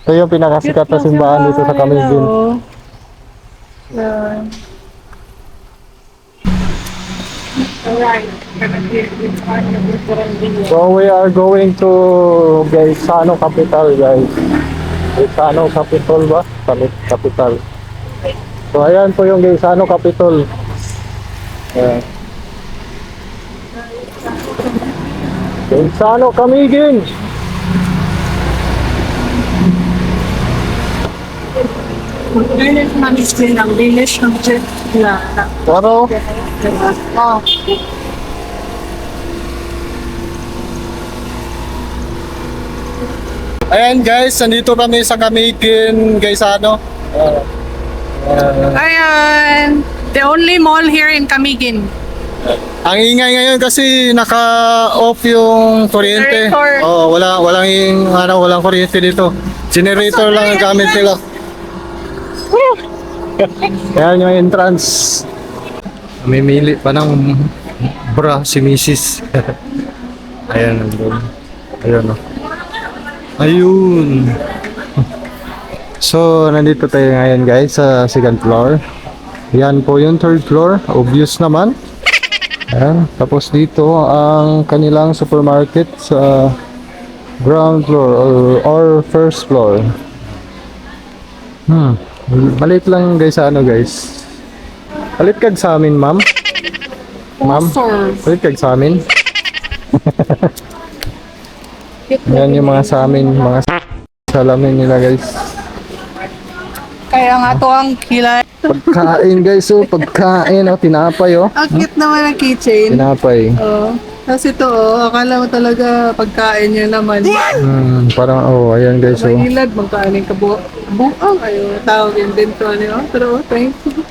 Ito yung pinakasikat na simbahan dito sa Camiguin. Yan. Alright. So we are going to Gaisano capital, guys. Gaisano Capitol ba? Capital. So ayan po yung Gaisano Capitol. Ayan. Gaisano Camiguin. Linis ng screen ng linis ng jet na. Pero Oh. ayan guys, nandito kami sa Camiguin, Gaisano. Ayan. The only mall here in Camiguin. Ang ingay ngayon kasi naka-off yung kuryente. Generator. Oo, walang kuryente dito. Generator lang ang gamit nila. Ayan yung entrance. Mamimili pa ng bra si Mrs. Ayan, nandun. Ayun, oh. Ayun. So, nandito tayo ngayon guys sa second floor. Yan po yung third floor. Obvious naman. Ayan. Tapos dito ang kanilang supermarket sa ground floor or first floor. Malit lang guys sa ano guys. Palit kag sa amin, ma'am. Ma'am, palit kag sa amin. Yan yung mga sa amin, mga salamin nila guys. Kaya nga to ang kilay. Pagkain guys, oh, pagkain, oh, tinapay, oh. Ang cute naman ang keychain. Tinapay. Oh. Tapos ito, akala mo talaga pagkain niya naman. Parang, oh, ayan guys, oh. Mahilad, magkain ka buang. Ayun, tawag yung dito. Ano? Pero, thank you.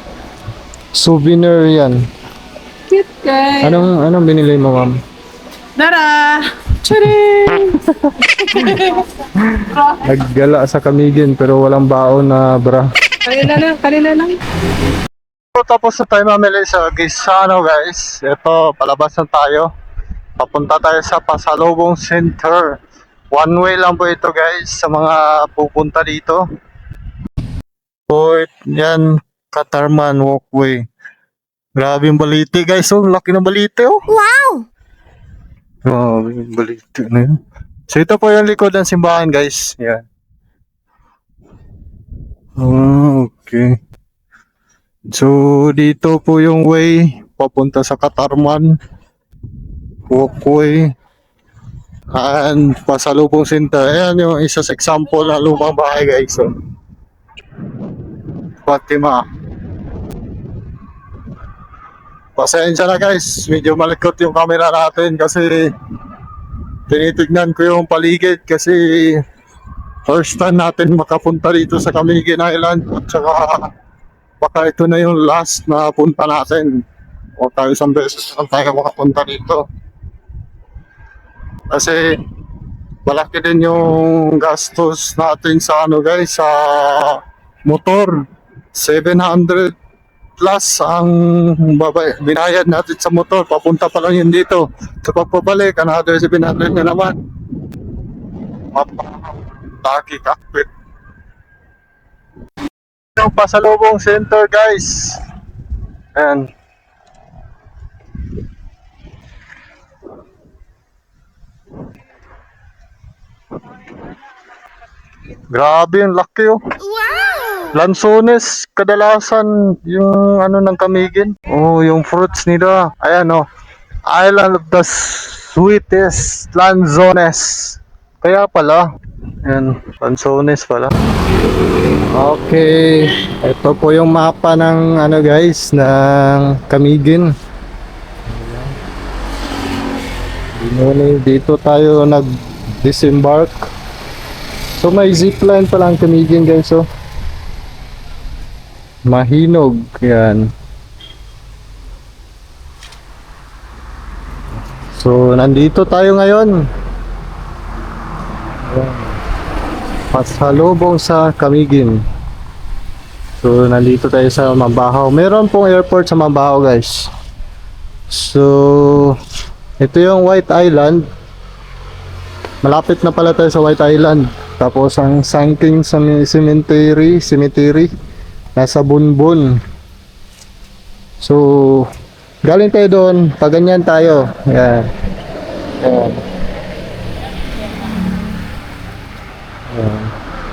Souvenir yan. Cute guys. Anong binili mo, ma'am? Dara! Charing! Naggala sa Camiguin pero walang baon na bra. Kanina lang. Tapos na tayo mamili sa Gaisano guys. Ito, palabas na tayo. Papunta tayo sa Pasalubong Center. One way lang po ito guys sa mga pupunta dito. So, yan, Katarman Walkway. Grabe yung balite guys. Oh, laki ng balite oh. Wow! Grabe yung balite na yun. So ito po yung likod ng simbahan guys. Yan. Oh, okay. So dito po yung way papunta sa Katarman Walkway and Pasalubong Center. Ayan yung isa sa example na lumang bahay guys. So, Fatima. Pasensya na guys, medyo malikot yung camera natin kasi tinitignan ko yung paligid kasi first time natin makapunta dito sa Camiguin Island at saka baka ito na yung last na punta natin o tayo isang beses lang tayo makapunta dito kasi malaki din yung gastos natin sa ano guys sa motor. 700 plus ang binayad natin sa motor. Papunta pa lang yun dito. Sa pagpabalik, another 700 na naman. Mapaki cockpit. Yung Pasalubong Center guys. Ayan. Grabe yung laki oh. Lanzones, kadalasan yung ano ng Camiguin. Oh, yung fruits nila. Ayan oh. Island of the sweetest lanzones. Kaya pala. Ayan, lanzones pala. Okay, ito po yung mapa ng ano guys, ng Camiguin. Dito tayo nag-disembark. So may zipline pa lang Camiguin guys, oh. Mahinog, yan. So, nandito tayo ngayon. Ayan. Pasalubong sa Camiguin. So, nandito tayo sa Mambahaw. Meron pong airport sa Mambahaw, guys. So, ito yung White Island. Malapit na pala tayo sa White Island. Tapos, ang Sangking Cemetery, nasa Bunbun. So, galing tayo doon, pag ganyan tayo. Yan. Yan. Yan.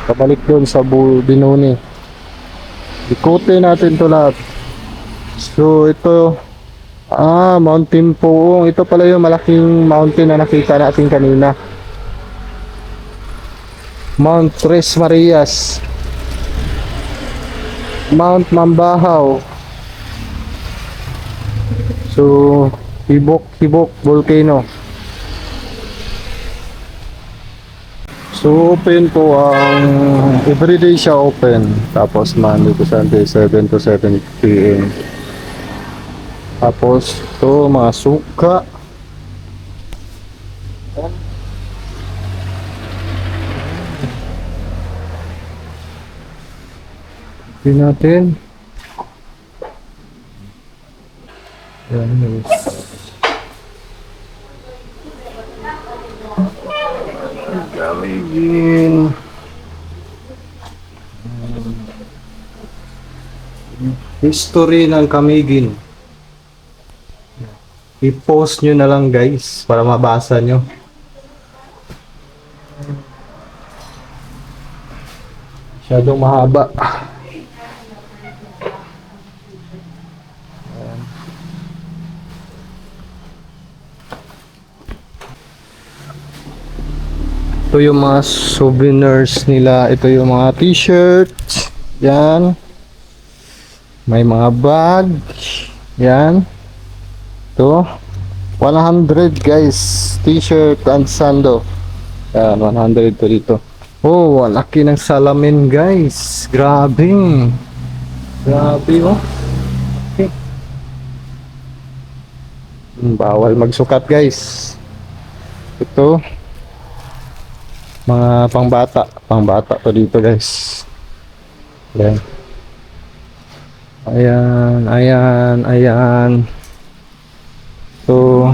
Pabalik doon sa Binuni. Ikutin natin to lahat. So ito, Mountain Puong. Ito pala yung malaking mountain na nakita natin kanina. Mount Tres Marias, Mount Mambahaw. So Tibok Volcano. So open po ang everyday siya open. Tapos Monday to Sunday 7 to 7 PM. Tapos ito mga suka. Tingnan natin. Yan guys. Kamigin. History ng Kamigin. I-post nyo na lang guys para mabasa nyo. Masyadong mahaba. Ito yung mga souvenirs nila. Ito yung mga t-shirts. Yan. May mga bag. Yan. Ito. 100 guys. T-shirt and sando. Yan. 100 to dito. Oh, ang laki ng salamin guys. Grabe. Grabe oh. Okay. Bawal magsukat guys. Ito. Mga pangbata to dito guys. Ayan. Ayan. So,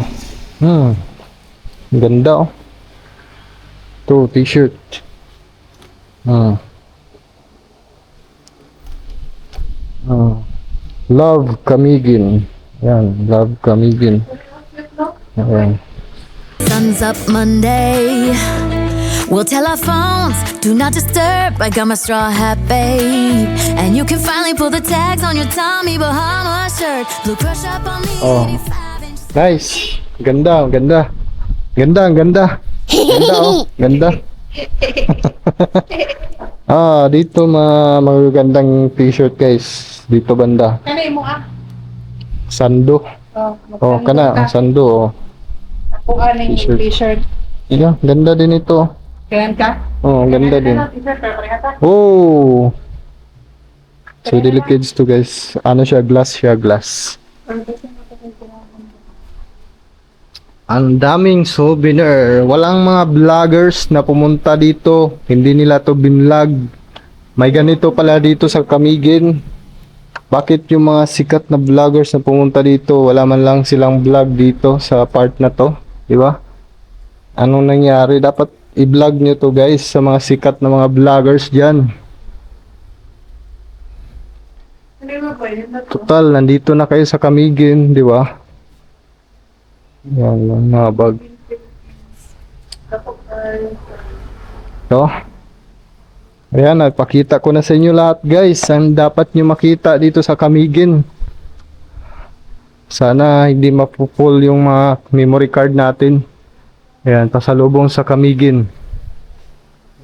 ganda oh. To t-shirt. Love Kamigin. Ayan, Love Kamigin. Ayan. Sun's up Monday. We'll tell our phones, do not disturb. I got my straw hat, babe. And you can finally pull the tags on your Tommy Bahama shirt. Blue crush up on the Oh. 85-inch. Nice. Ganda. Ganda oh. Ganda. Dito magagandang t-shirt guys. Dito banda. Ano mo Sando. Oh, kana. Sando oh. Ako ano T-shirt. t-shirt. Yeah, ganda din ito. Kailan ka? Oh, ganda din. T-shirt, pero parehata. Oh. So delicate to guys. Ano siya, glass. Ang daming souvenir. Walang mga vloggers na pumunta dito. Hindi nila to binlog. May ganito pala dito sa Kamigin. Bakit yung mga sikat na vloggers na pumunta dito, wala man lang silang vlog dito sa part na to, di ba? Anong nangyari? Dapat i-vlog nyo to guys sa mga sikat na mga vloggers dyan. Total, nandito na kayo sa Kamigin, di ba? Yan lang mga bag. So, ayan, nagpakita ko na sa inyo lahat guys ang dapat nyo makita dito sa Kamigin. Sana hindi mapupul yung mga memory card natin. Ayan, pasalubong sa Kamigin.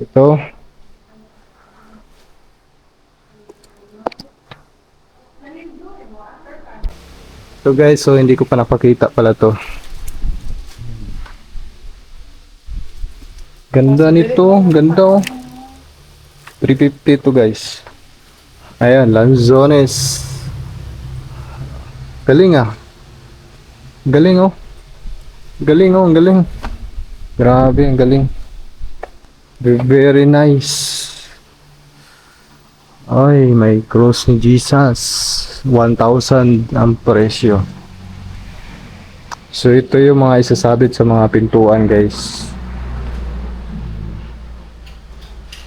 Ito. So guys, so hindi ko pa napakita pala to. Ganda nito, ganda oh. 350 to guys. Ayan, Lanzones. Galing ah. Galing oh. Galing oh, ang galing. Grabe, ang galing. Very nice. Ay, may cross ni Jesus. 1,000 ang presyo. So ito yung mga isasabit sa mga pintuan guys.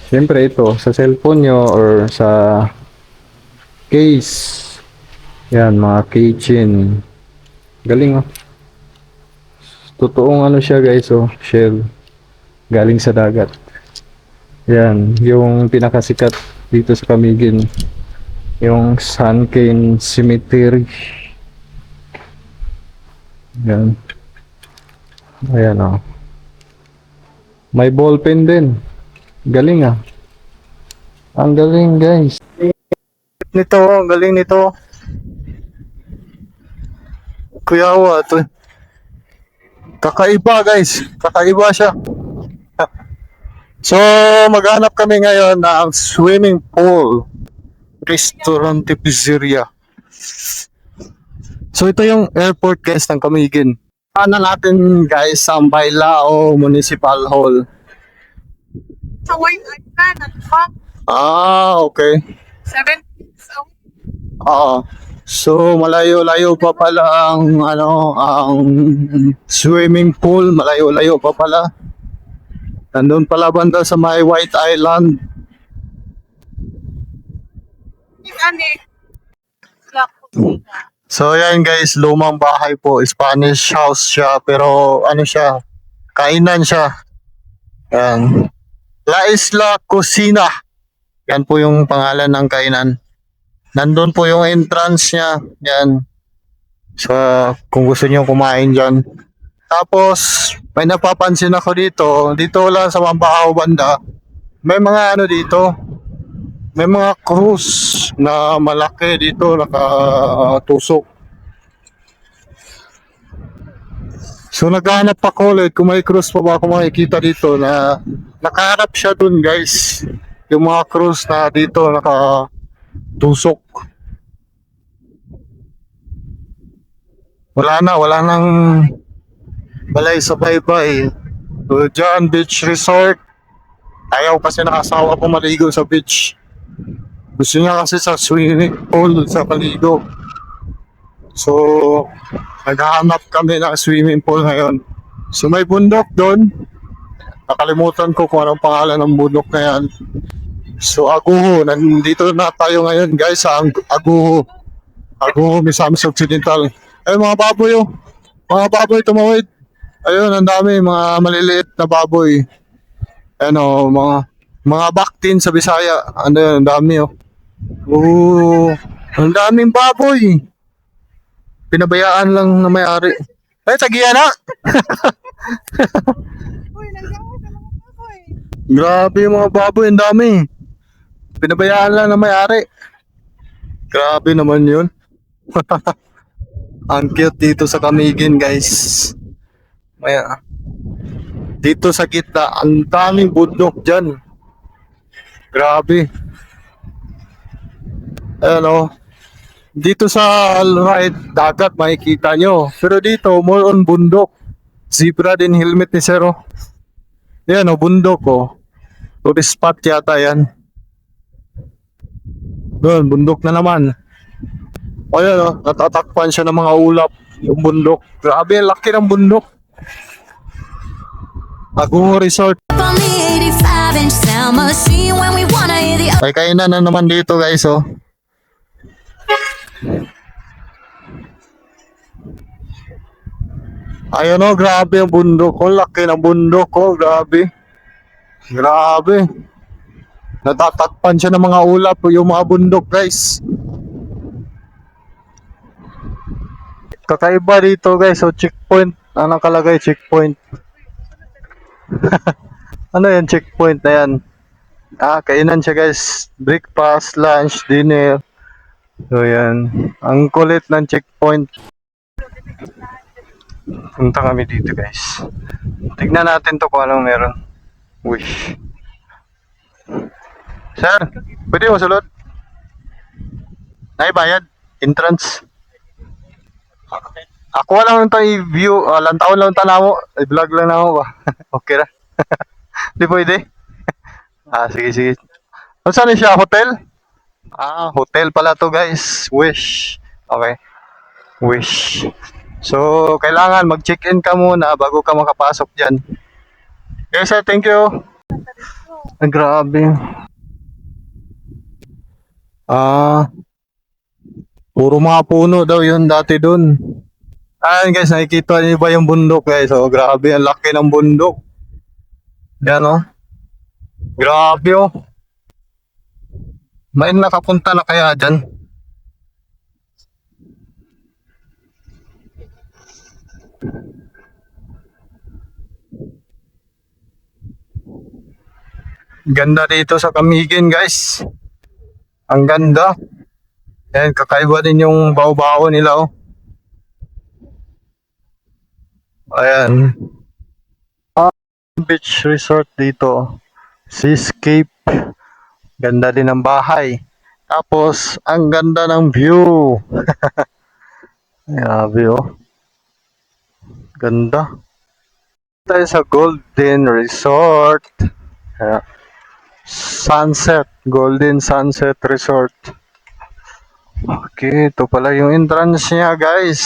Siyempre ito, sa cellphone nyo or sa case. Yan, mga keychain. Galing oh. Totoong ano siya guys oh, shell. Galing sa dagat. Yan, yung pinakasikat dito sa Camiguin. Yung Sun Cane Cemetery. Yan. Ayan o. May ballpen din. Galing ah. Ang galing guys. Nito, ang galing nito. Kuyawa to. Kakaiba guys. Kakaiba siya. So, maghanap kami ngayon ng swimming pool. Restaurant Pizzeria. So, ito yung airport guys ng Camiguin. Ano natin guys ang Bailao Municipal Hall. Sa White Island, at pa, Okay. 7 Oo. So, malayo-layo pa pala ang ang swimming pool, malayo-layo pa pala. Nandun pala banda sa may White Island. ani. La Cocina. So, yan guys, lumang bahay po. Spanish house siya, pero ano siya, kainan siya. Yan. La Isla Cocina. Yan po yung pangalan ng kainan. Nandun po yung entrance niya. Yan. So, kung gusto niyo kumain dyan. Tapos, may napapansin ako dito. Dito lang sa Mambahaw banda. May mga ano dito. May mga cruise na malaki dito nakatusok. So, naghahanap ako ulit kung may cruise pa ba ako makikita dito na nakaharap siya dun guys. Yung mga cruise na dito nakatusok. Wala nang balay sa baybay. So, dyan, beach resort. Ayaw kasi nakasawa po maligo sa beach. Gusto niya kasi sa swimming pool sa paligo. So, naghahanap kami ng swimming pool ngayon. So, may bundok doon. Nakalimutan ko kung anong pangalan ng bundok na yan. So, Aguho. Nandito na tayo ngayon guys sa Aguho. Aguho, Misamis Occidental. Ay, mga baboy oh. Mga baboy tumawid. Ayun, ang dami. Mga maliliit na baboy. Ano, mga baktin sa Bisaya. Ano yun, ang dami oh. Ang daming baboy. Pinabayaan lang na may-ari. Ay, tagiya na! Uy, nagsawa sa mga baboy. Grabe yung mga baboy, ang dami. Pinabayaan lang na may-ari. Grabe naman yun. Ang cute dito sa Camiguin, guys. Maya. Dito sa gitna, ang daming bundok dyan. Grabe. Ayan o. Dito sa right, dagat makikita nyo. Pero dito, more on bundok. Zebra din helmet ni Zero. Yan o, bundok o. Tourist spot yata yan. Doon, bundok na naman. O yan o, natatakpan siya ng mga ulap. Yung bundok. Grabe, laki ng bundok. Aguho Resort. Up on the 85-inch sound machine when we wanna hear the May kainan na naman dito guys oh. Ayun oh, grabe ang bundok oh. Laki ng bundok oh, grabe. Grabe. Natatakpan siya ng mga ulap yung mga bundok guys. Kakaiba dito guys, so checkpoint. Anong kalagay checkpoint? Ano yan checkpoint na yan? Kainan siya guys. Breakfast, lunch, dinner. So yan. Ang kulit ng checkpoint. Punta kami dito guys. Tignan natin to kung anong meron. Wish. Sir, pwede mo sulod? Naibayad? Entrance? Ako lang ito i-view. Lantaon lang tanaw mo. I-vlog lang na ako ba? Okay na. Di pwede? Sige. Saan siya? Hotel? Hotel pala to guys. Wish. Okay. Wish. So, kailangan mag-check-in ka muna bago ka makapasok dyan. Okay sir, thank you. Grabe. Puro mga puno daw yun dati dun. Ayan guys, nakikita niyo ba yung bundok guys? Oh, grabe, ang laki ng bundok. Yan oh. Grabe oh. May nakapunta na kaya dyan? Ganda dito sa Camiguin guys. Ang ganda. Ayan, kakaiba din yung baw-baw nila oh. Ayan. Beach resort dito. Seascape. Ganda din ng bahay. Tapos, ang ganda ng view. Grabe oh. Ganda. Tayo sa Golden Resort. Ayan. Sunset. Golden Sunset Resort. Okay, ito pala yung entrance niya guys.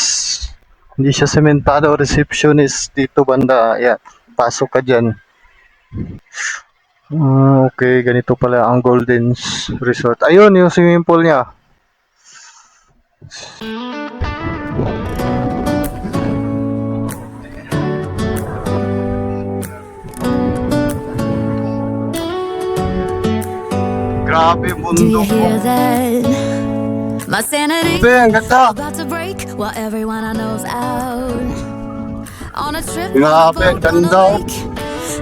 Hindi siya sementado. Receptionist dito banda. Ayan. Pasok ka dyan. Okay, ganito pala ang Golden Resort. Ayun, yung swimming pool niya. Grabe Do you bundok mo. hear that? My sanity Grabe, ang ganda. about to break while everyone I know's out on a trip, Grabe, on a boat, on a ganda. lake.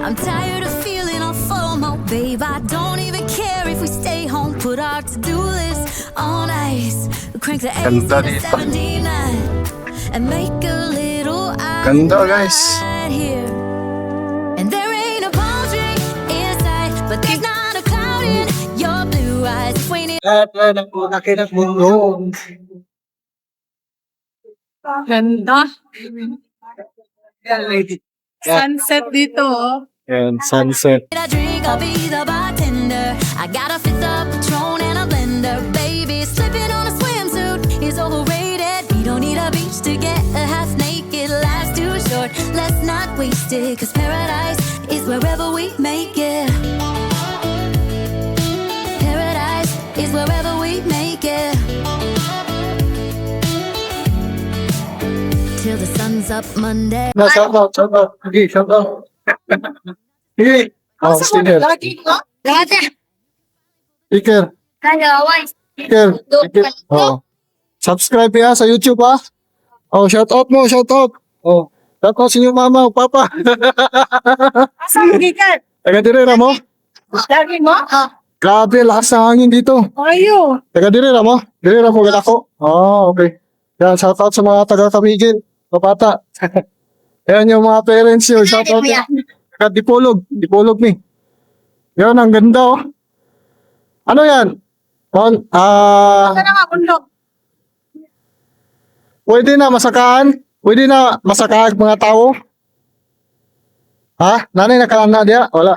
I'm tired of feeling all FOMO, babe. I don't even care if we stay home. Put our to-do list on ice. Crank the AC Ganda to dito. 79 and make a little Ganda, guys. right here. And there ain't a palm tree in sight, but there's not a cloud in your blue eyes. If we need Ganda. Sunset dito, oh. Ayan, sunset. a drink, I'll be the bartender. I got a fifth of Patron and a blender. Baby, slipping on a swimsuit is overrated. We don't need a beach to get a half naked. Life's too short, let's not waste it. Cause paradise is wherever we make it. Paradise is wherever we make it. Till the sun's up Monday. Shout out. Okay, shout out. Hey, sticker. Sticker. Sticker. Oh. Subscribe ya sa YouTube ah. Oh, shout out mo, shout out. Oh, shout out sa inyong mama o papa. Asan gikan? Taga direra mo? Lagi mo? Grabe, lakas ng hangin dito. Ayo. Taga direra mo? Direra mo gala ko. Oh, okay. Yan, shout out sa mga taga Camiguin. Papata. Ayan yung mga parents nyo. Shout out. Taga Dipolog ni. Yan, ang ganda oh. Ano yan? Ano nga bundok? Pwede na masakaan? Pwede na masakaan mga tao? Ha? Nanay nakalana diya? Wala.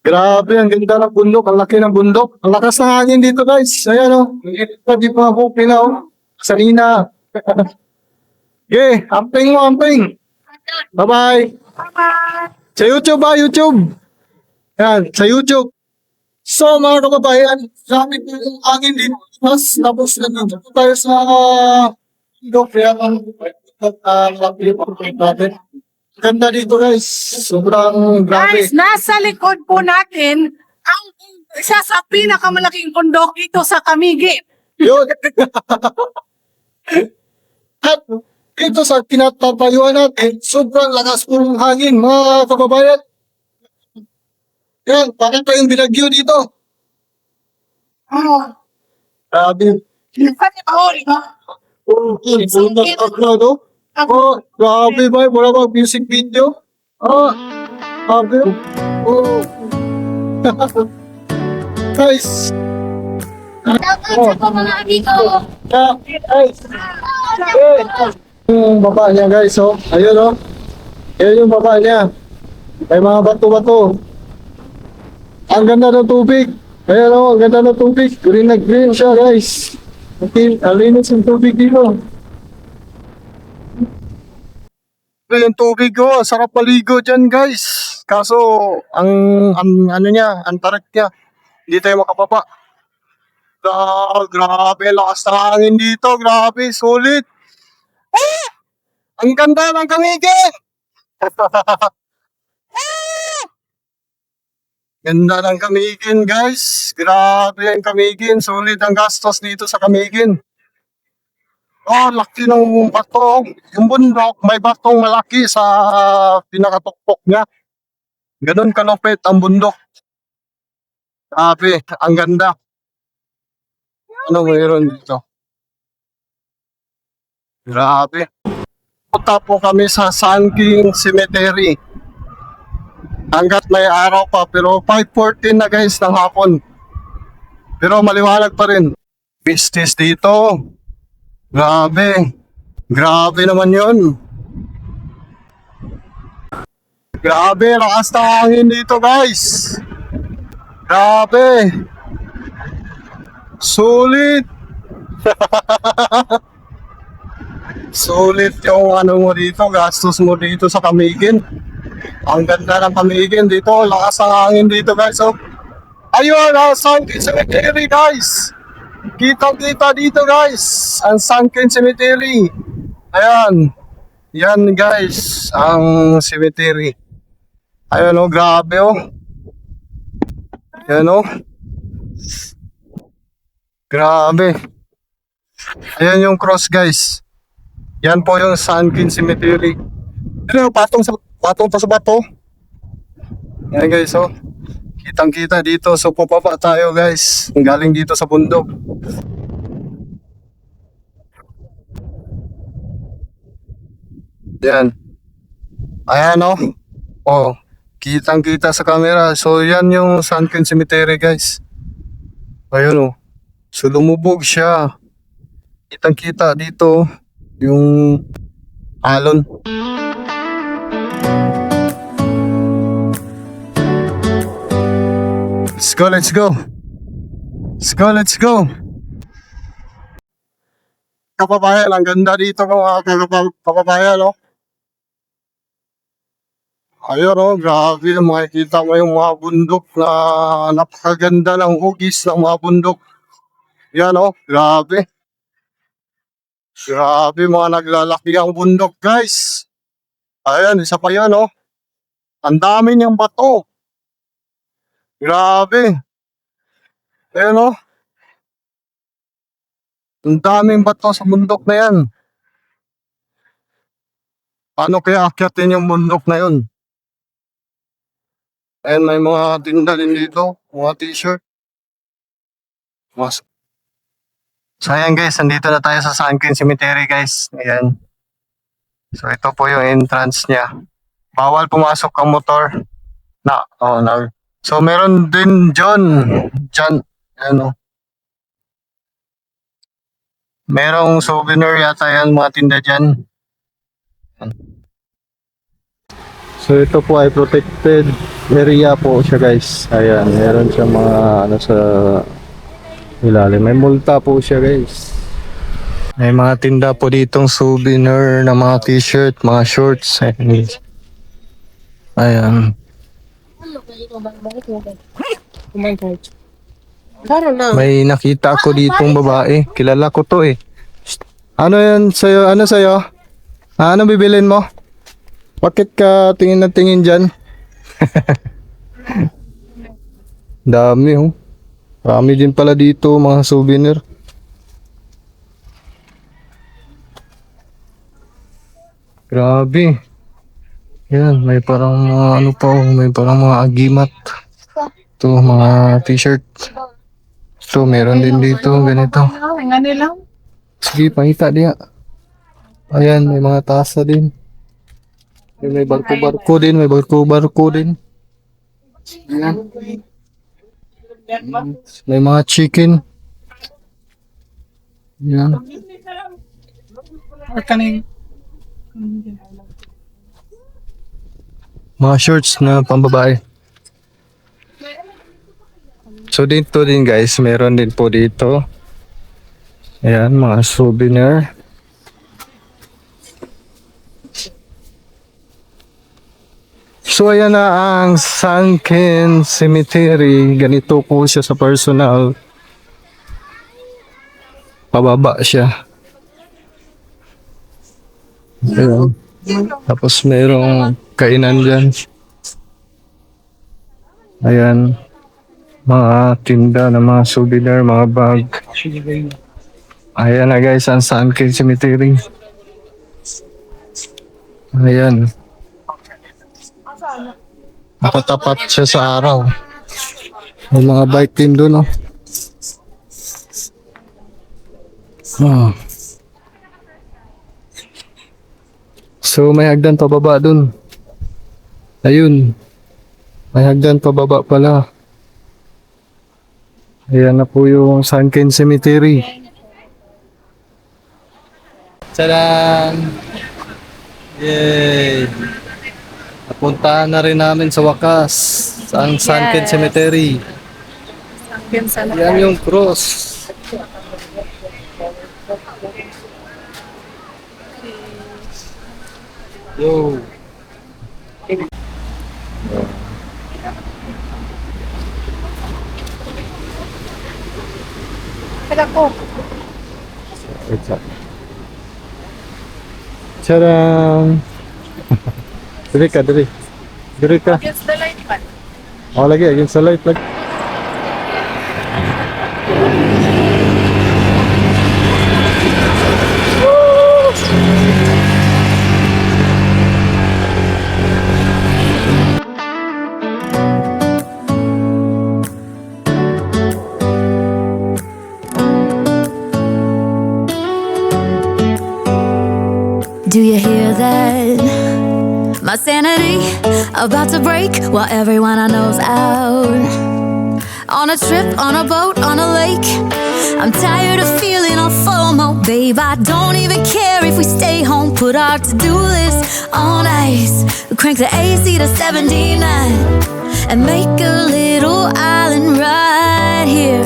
Grabe, ang ganda ng bundok. Ang laki ng bundok. Ang lakas ng hangin dito guys. Ayan o. Hindi pa bukli na o. Salina. Okay, amping mo, amping. Bye-bye. Sa YouTube ba? YouTube. Yan, sa YouTube. So mga kababayan, grabe po yung hangin dito. Tapos nandito po tayo sa bundok. Kaya ang natin. Ganda dito guys. Sobrang grabe. Guys, nasa likod po natin ang isa sa pinakamalaking bundok dito sa Camiguin. Yun. At ito sa tinatapayuan natin, sobrang lakas po ng hangin, mga kababayan. Yan, bakit pa yung binagyo dito? Grabe. Pati pa uli ba? Oh, yun, bundak ako, no? Oh, grabe ba? Wala bang music video? Grabe. Oh. Guys. Oh. Guys. Yung baba niya guys, oh. Ayun, oh. Ayun yung baba niya. May mga bato-bato. Ang ganda ng tubig. Ayan, oh. Ang ganda ng tubig. Green na green siya, guys. Okay, alinis yung tubig dito. Yung tubig, oh. Sarap paligo dyan, guys. Kaso, ang ano niya, ang tarik niya. Hindi tayo makapapa. Grabe, lakas ng hangin dito. Grabe, sulit. Ang ganda ng Camiguin! Ganda ng Camiguin, guys. Grabe ang Camiguin. Sulit ang gastos dito sa Camiguin. Oh, laki ng bato. Yung bundok, may batong malaki sa pinakatuktok niya. Ganun kalupit ang bundok. Grabe, ang ganda. Ano mayroon dito? Grabe. Punta po kami sa Sun King Cemetery. Hanggat may araw pa, pero 5:14 na guys ng hapon. Pero maliwanag pa rin. Business dito. Grabe. Grabe naman yun. Grabe, lakas ng hangin dito guys. Grabe. Sulit. Sulit yung ano mo dito, gastos mo dito sa Camiguin. Ang ganda ng Camiguin dito, lakas ng hangin dito guys. So, ayun, ang Sunken Cemetery guys. Kitang-kita dito guys, ang Sunken Cemetery. Ayan. Yan guys, ang cemetery. Ayun oh, grabe oh. Ayan oh. Grabe. Ayan yung cross guys. Yan po yung Sunken Cemetery. Ano, patong pa sa bato. Yan guys oh. Kitang-kita dito. So papapa tayo guys. Galing dito sa bundok. Yan. Ayan oh. Oh. Kitang-kita sa camera. So yan yung Sunken Cemetery guys. Ayun oh. So lumubog siya. Kitang-kita dito yung alon. Let's go, let's go. Let's go, let's go. Kapabayan, ang ganda dito mga kapabayan, no? Ayun, no? Grabe, makikita mo yung mga bundok na napakaganda ng hugis ng mga bundok. Yan, no? Grabe. Grabe, mga naglalaki ang bundok, guys. Ayan, isa pa yan, no? Ang dami niyang bato. Grabe. Ayan, no? Ang daming bato sa bundok na yan. Paano kaya akyatin yung bundok na yun? Ayan, may mga tinda din dito. Mga t-shirt. So ayan guys, nandito na tayo sa Sunken Cemetery guys. Ayan. So ito po yung entrance niya. Bawal pumasok ang motor. Na. So meron din dyan. Ano. Merong souvenir yata yan, mga tinda dyan. So ito po ay protected area po siya guys. Ayan, meron siya mga ano sa ilalim. May multa po siya guys. May mga tinda po ditong souvenir na mga t-shirt, mga shorts. Ayan. May nakita ako ditong babae. Kilala ko to eh. Ano yan sa'yo? Ano sa'yo? Ano bibilin mo? Bakit ka tingin na tingin dyan? Dami oh. Marami din pala dito mga souvenir. Grabe. Yan, may parang mga ano pa oh, may parang mga agimat. Ito, mga t-shirt. So, meron din dito, ganito. Nga nila. Sige, pakita diya. Ayan, may mga tasa din. May barko-barko din, may barko-barko din. Ayan. May mga chicken. Ayan. Mga shorts na pambabae. So dito din guys, meron din po dito. Ayan, mga souvenir. So ayan na ang Sunken Cemetery. Ganito po siya sa personal. Pababa siya. Ayan. Tapos mayroong kainan dyan. Ayan. Mga tinda ng mga souvenir, mga bag. Ayan na guys, ang San Ken Cemetery. Ayan. Nakatapat siya sa araw. May mga bike din doon, oh. Ah. So may hagdan pababa doon. Ayun. May hagdan pababa pala. Ayan na po yung San Ken Cemetery. Tadaan! Yay! Napuntahan na rin namin sa wakas ang San Ken Cemetery. Yan yung cross. Yo! Kaya ko. Tadaan! Diri ka, diri. Diri ka. Against the light man. Oh, lagi, against the light. Lagi. Do you hear that? My sanity about to break while everyone I know's out. On a trip, on a boat, on a lake. I'm tired of feeling all FOMO, babe. I don't even care if we stay home. Put our to-do list on ice. Crank the AC to 79 and make a little island right here.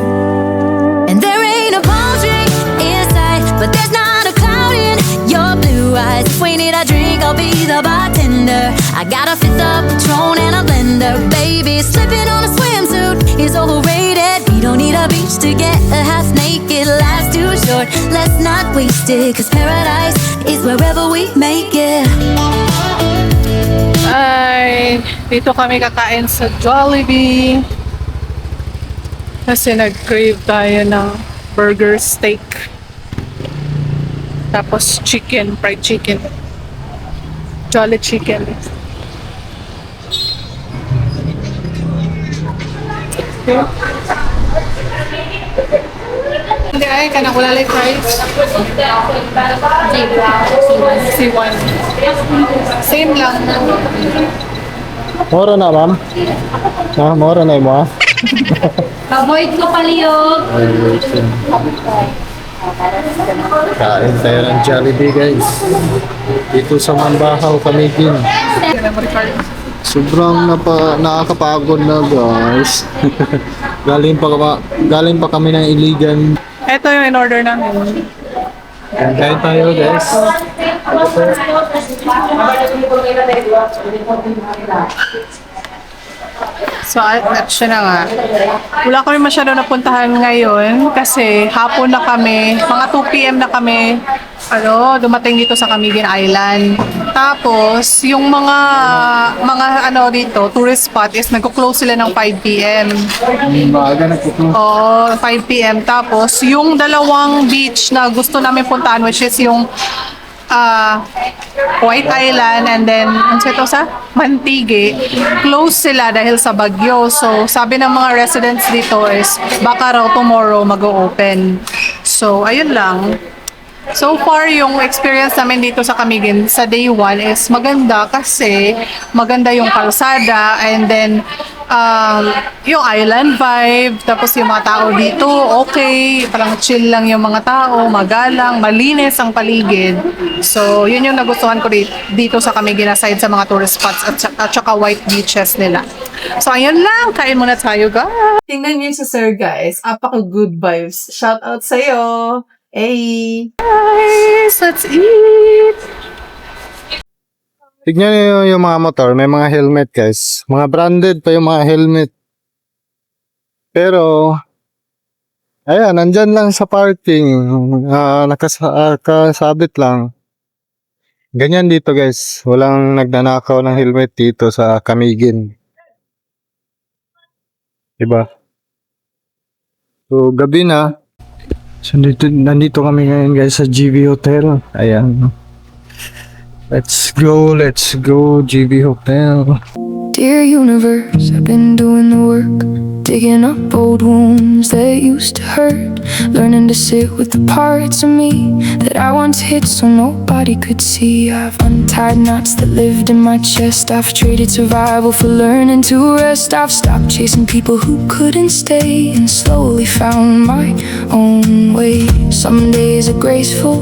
And there ain't a palm tree in sight, but there's not a cloud in your blue eyes. If we need a drink, I'll be the bartender. I got a fifth of Patron and a blender. Baby, slipping on a swimsuit is overrated. We don't need a beach to get a half naked. Life's too short, let's not waste it. Cause paradise is wherever we make it. Ay, dito kami kakain sa Jollibee. Kasi nag-crave tayo ng burger steak. Tapos chicken, fried chicken. Jolly chicken. Okay. Hindi ay, kanang ulalay fries. C1. Same lang. Mora na, ma'am. Ah, mora na mo, ah. Avoid ko paliyog. Kain tayo ng Jollibee, guys. Dito sa Mambahaw, Camiguin. Sobrang nakakapagod na, guys. galing pa kami ng Iligan. Ito yung in-order namin. Kain tayo, guys. So, at siya na nga. Wala kami masyado napuntahan ngayon kasi hapon na kami, mga 2 p.m. na kami, dumating dito sa Camiguin Island. Tapos, yung mga dito, tourist spot is nagko-close sila ng 5 p.m. Maaga nagpupunta. Oo, 5 p.m. Tapos, yung dalawang beach na gusto namin puntahan, which is yung White Island and then ano ito sa Mantigue, close sila dahil sa bagyo. So, sabi ng mga residents dito is baka raw tomorrow mag-open. So, ayun lang. So far, yung experience namin dito sa Camiguin sa day 1 is maganda kasi maganda yung kalsada and then yung island vibe, tapos yung mga tao dito, okay, parang chill lang yung mga tao, magalang, malinis ang paligid. So, yun yung nagustuhan ko dito sa Camiguin aside sa mga tourist spots at saka white beaches nila. So, ayun lang, kain muna tayo, guys. Tingnan niyo si Sir, guys. Apaka good vibes. Shout out sa'yo. Hey! Guys, let's eat! Tignan niyo yung mga motor, may mga helmet, guys. Mga branded pa yung mga helmet. Pero, ayan, nandyan lang sa parking. Nakasabit lang. Ganyan dito, guys. Walang nagnanakaw ng helmet dito sa Camiguin. Diba? So, gabi na. So, nandito kami ngayon guys sa GB Hotel. Ayan. Let's go, GB Hotel. Dear universe, I've been doing the work, digging up old wounds that used to hurt, learning to sit with the parts of me that I once hid so nobody could see. I've untied knots that lived in my chest. I've traded survival for learning to rest. I've stopped chasing people who couldn't stay and slowly found my own way. Some days are graceful,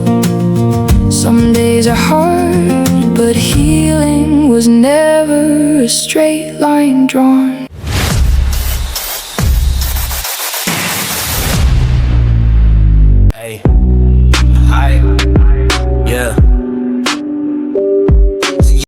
some days are hard, but healing was never a straight line drawn.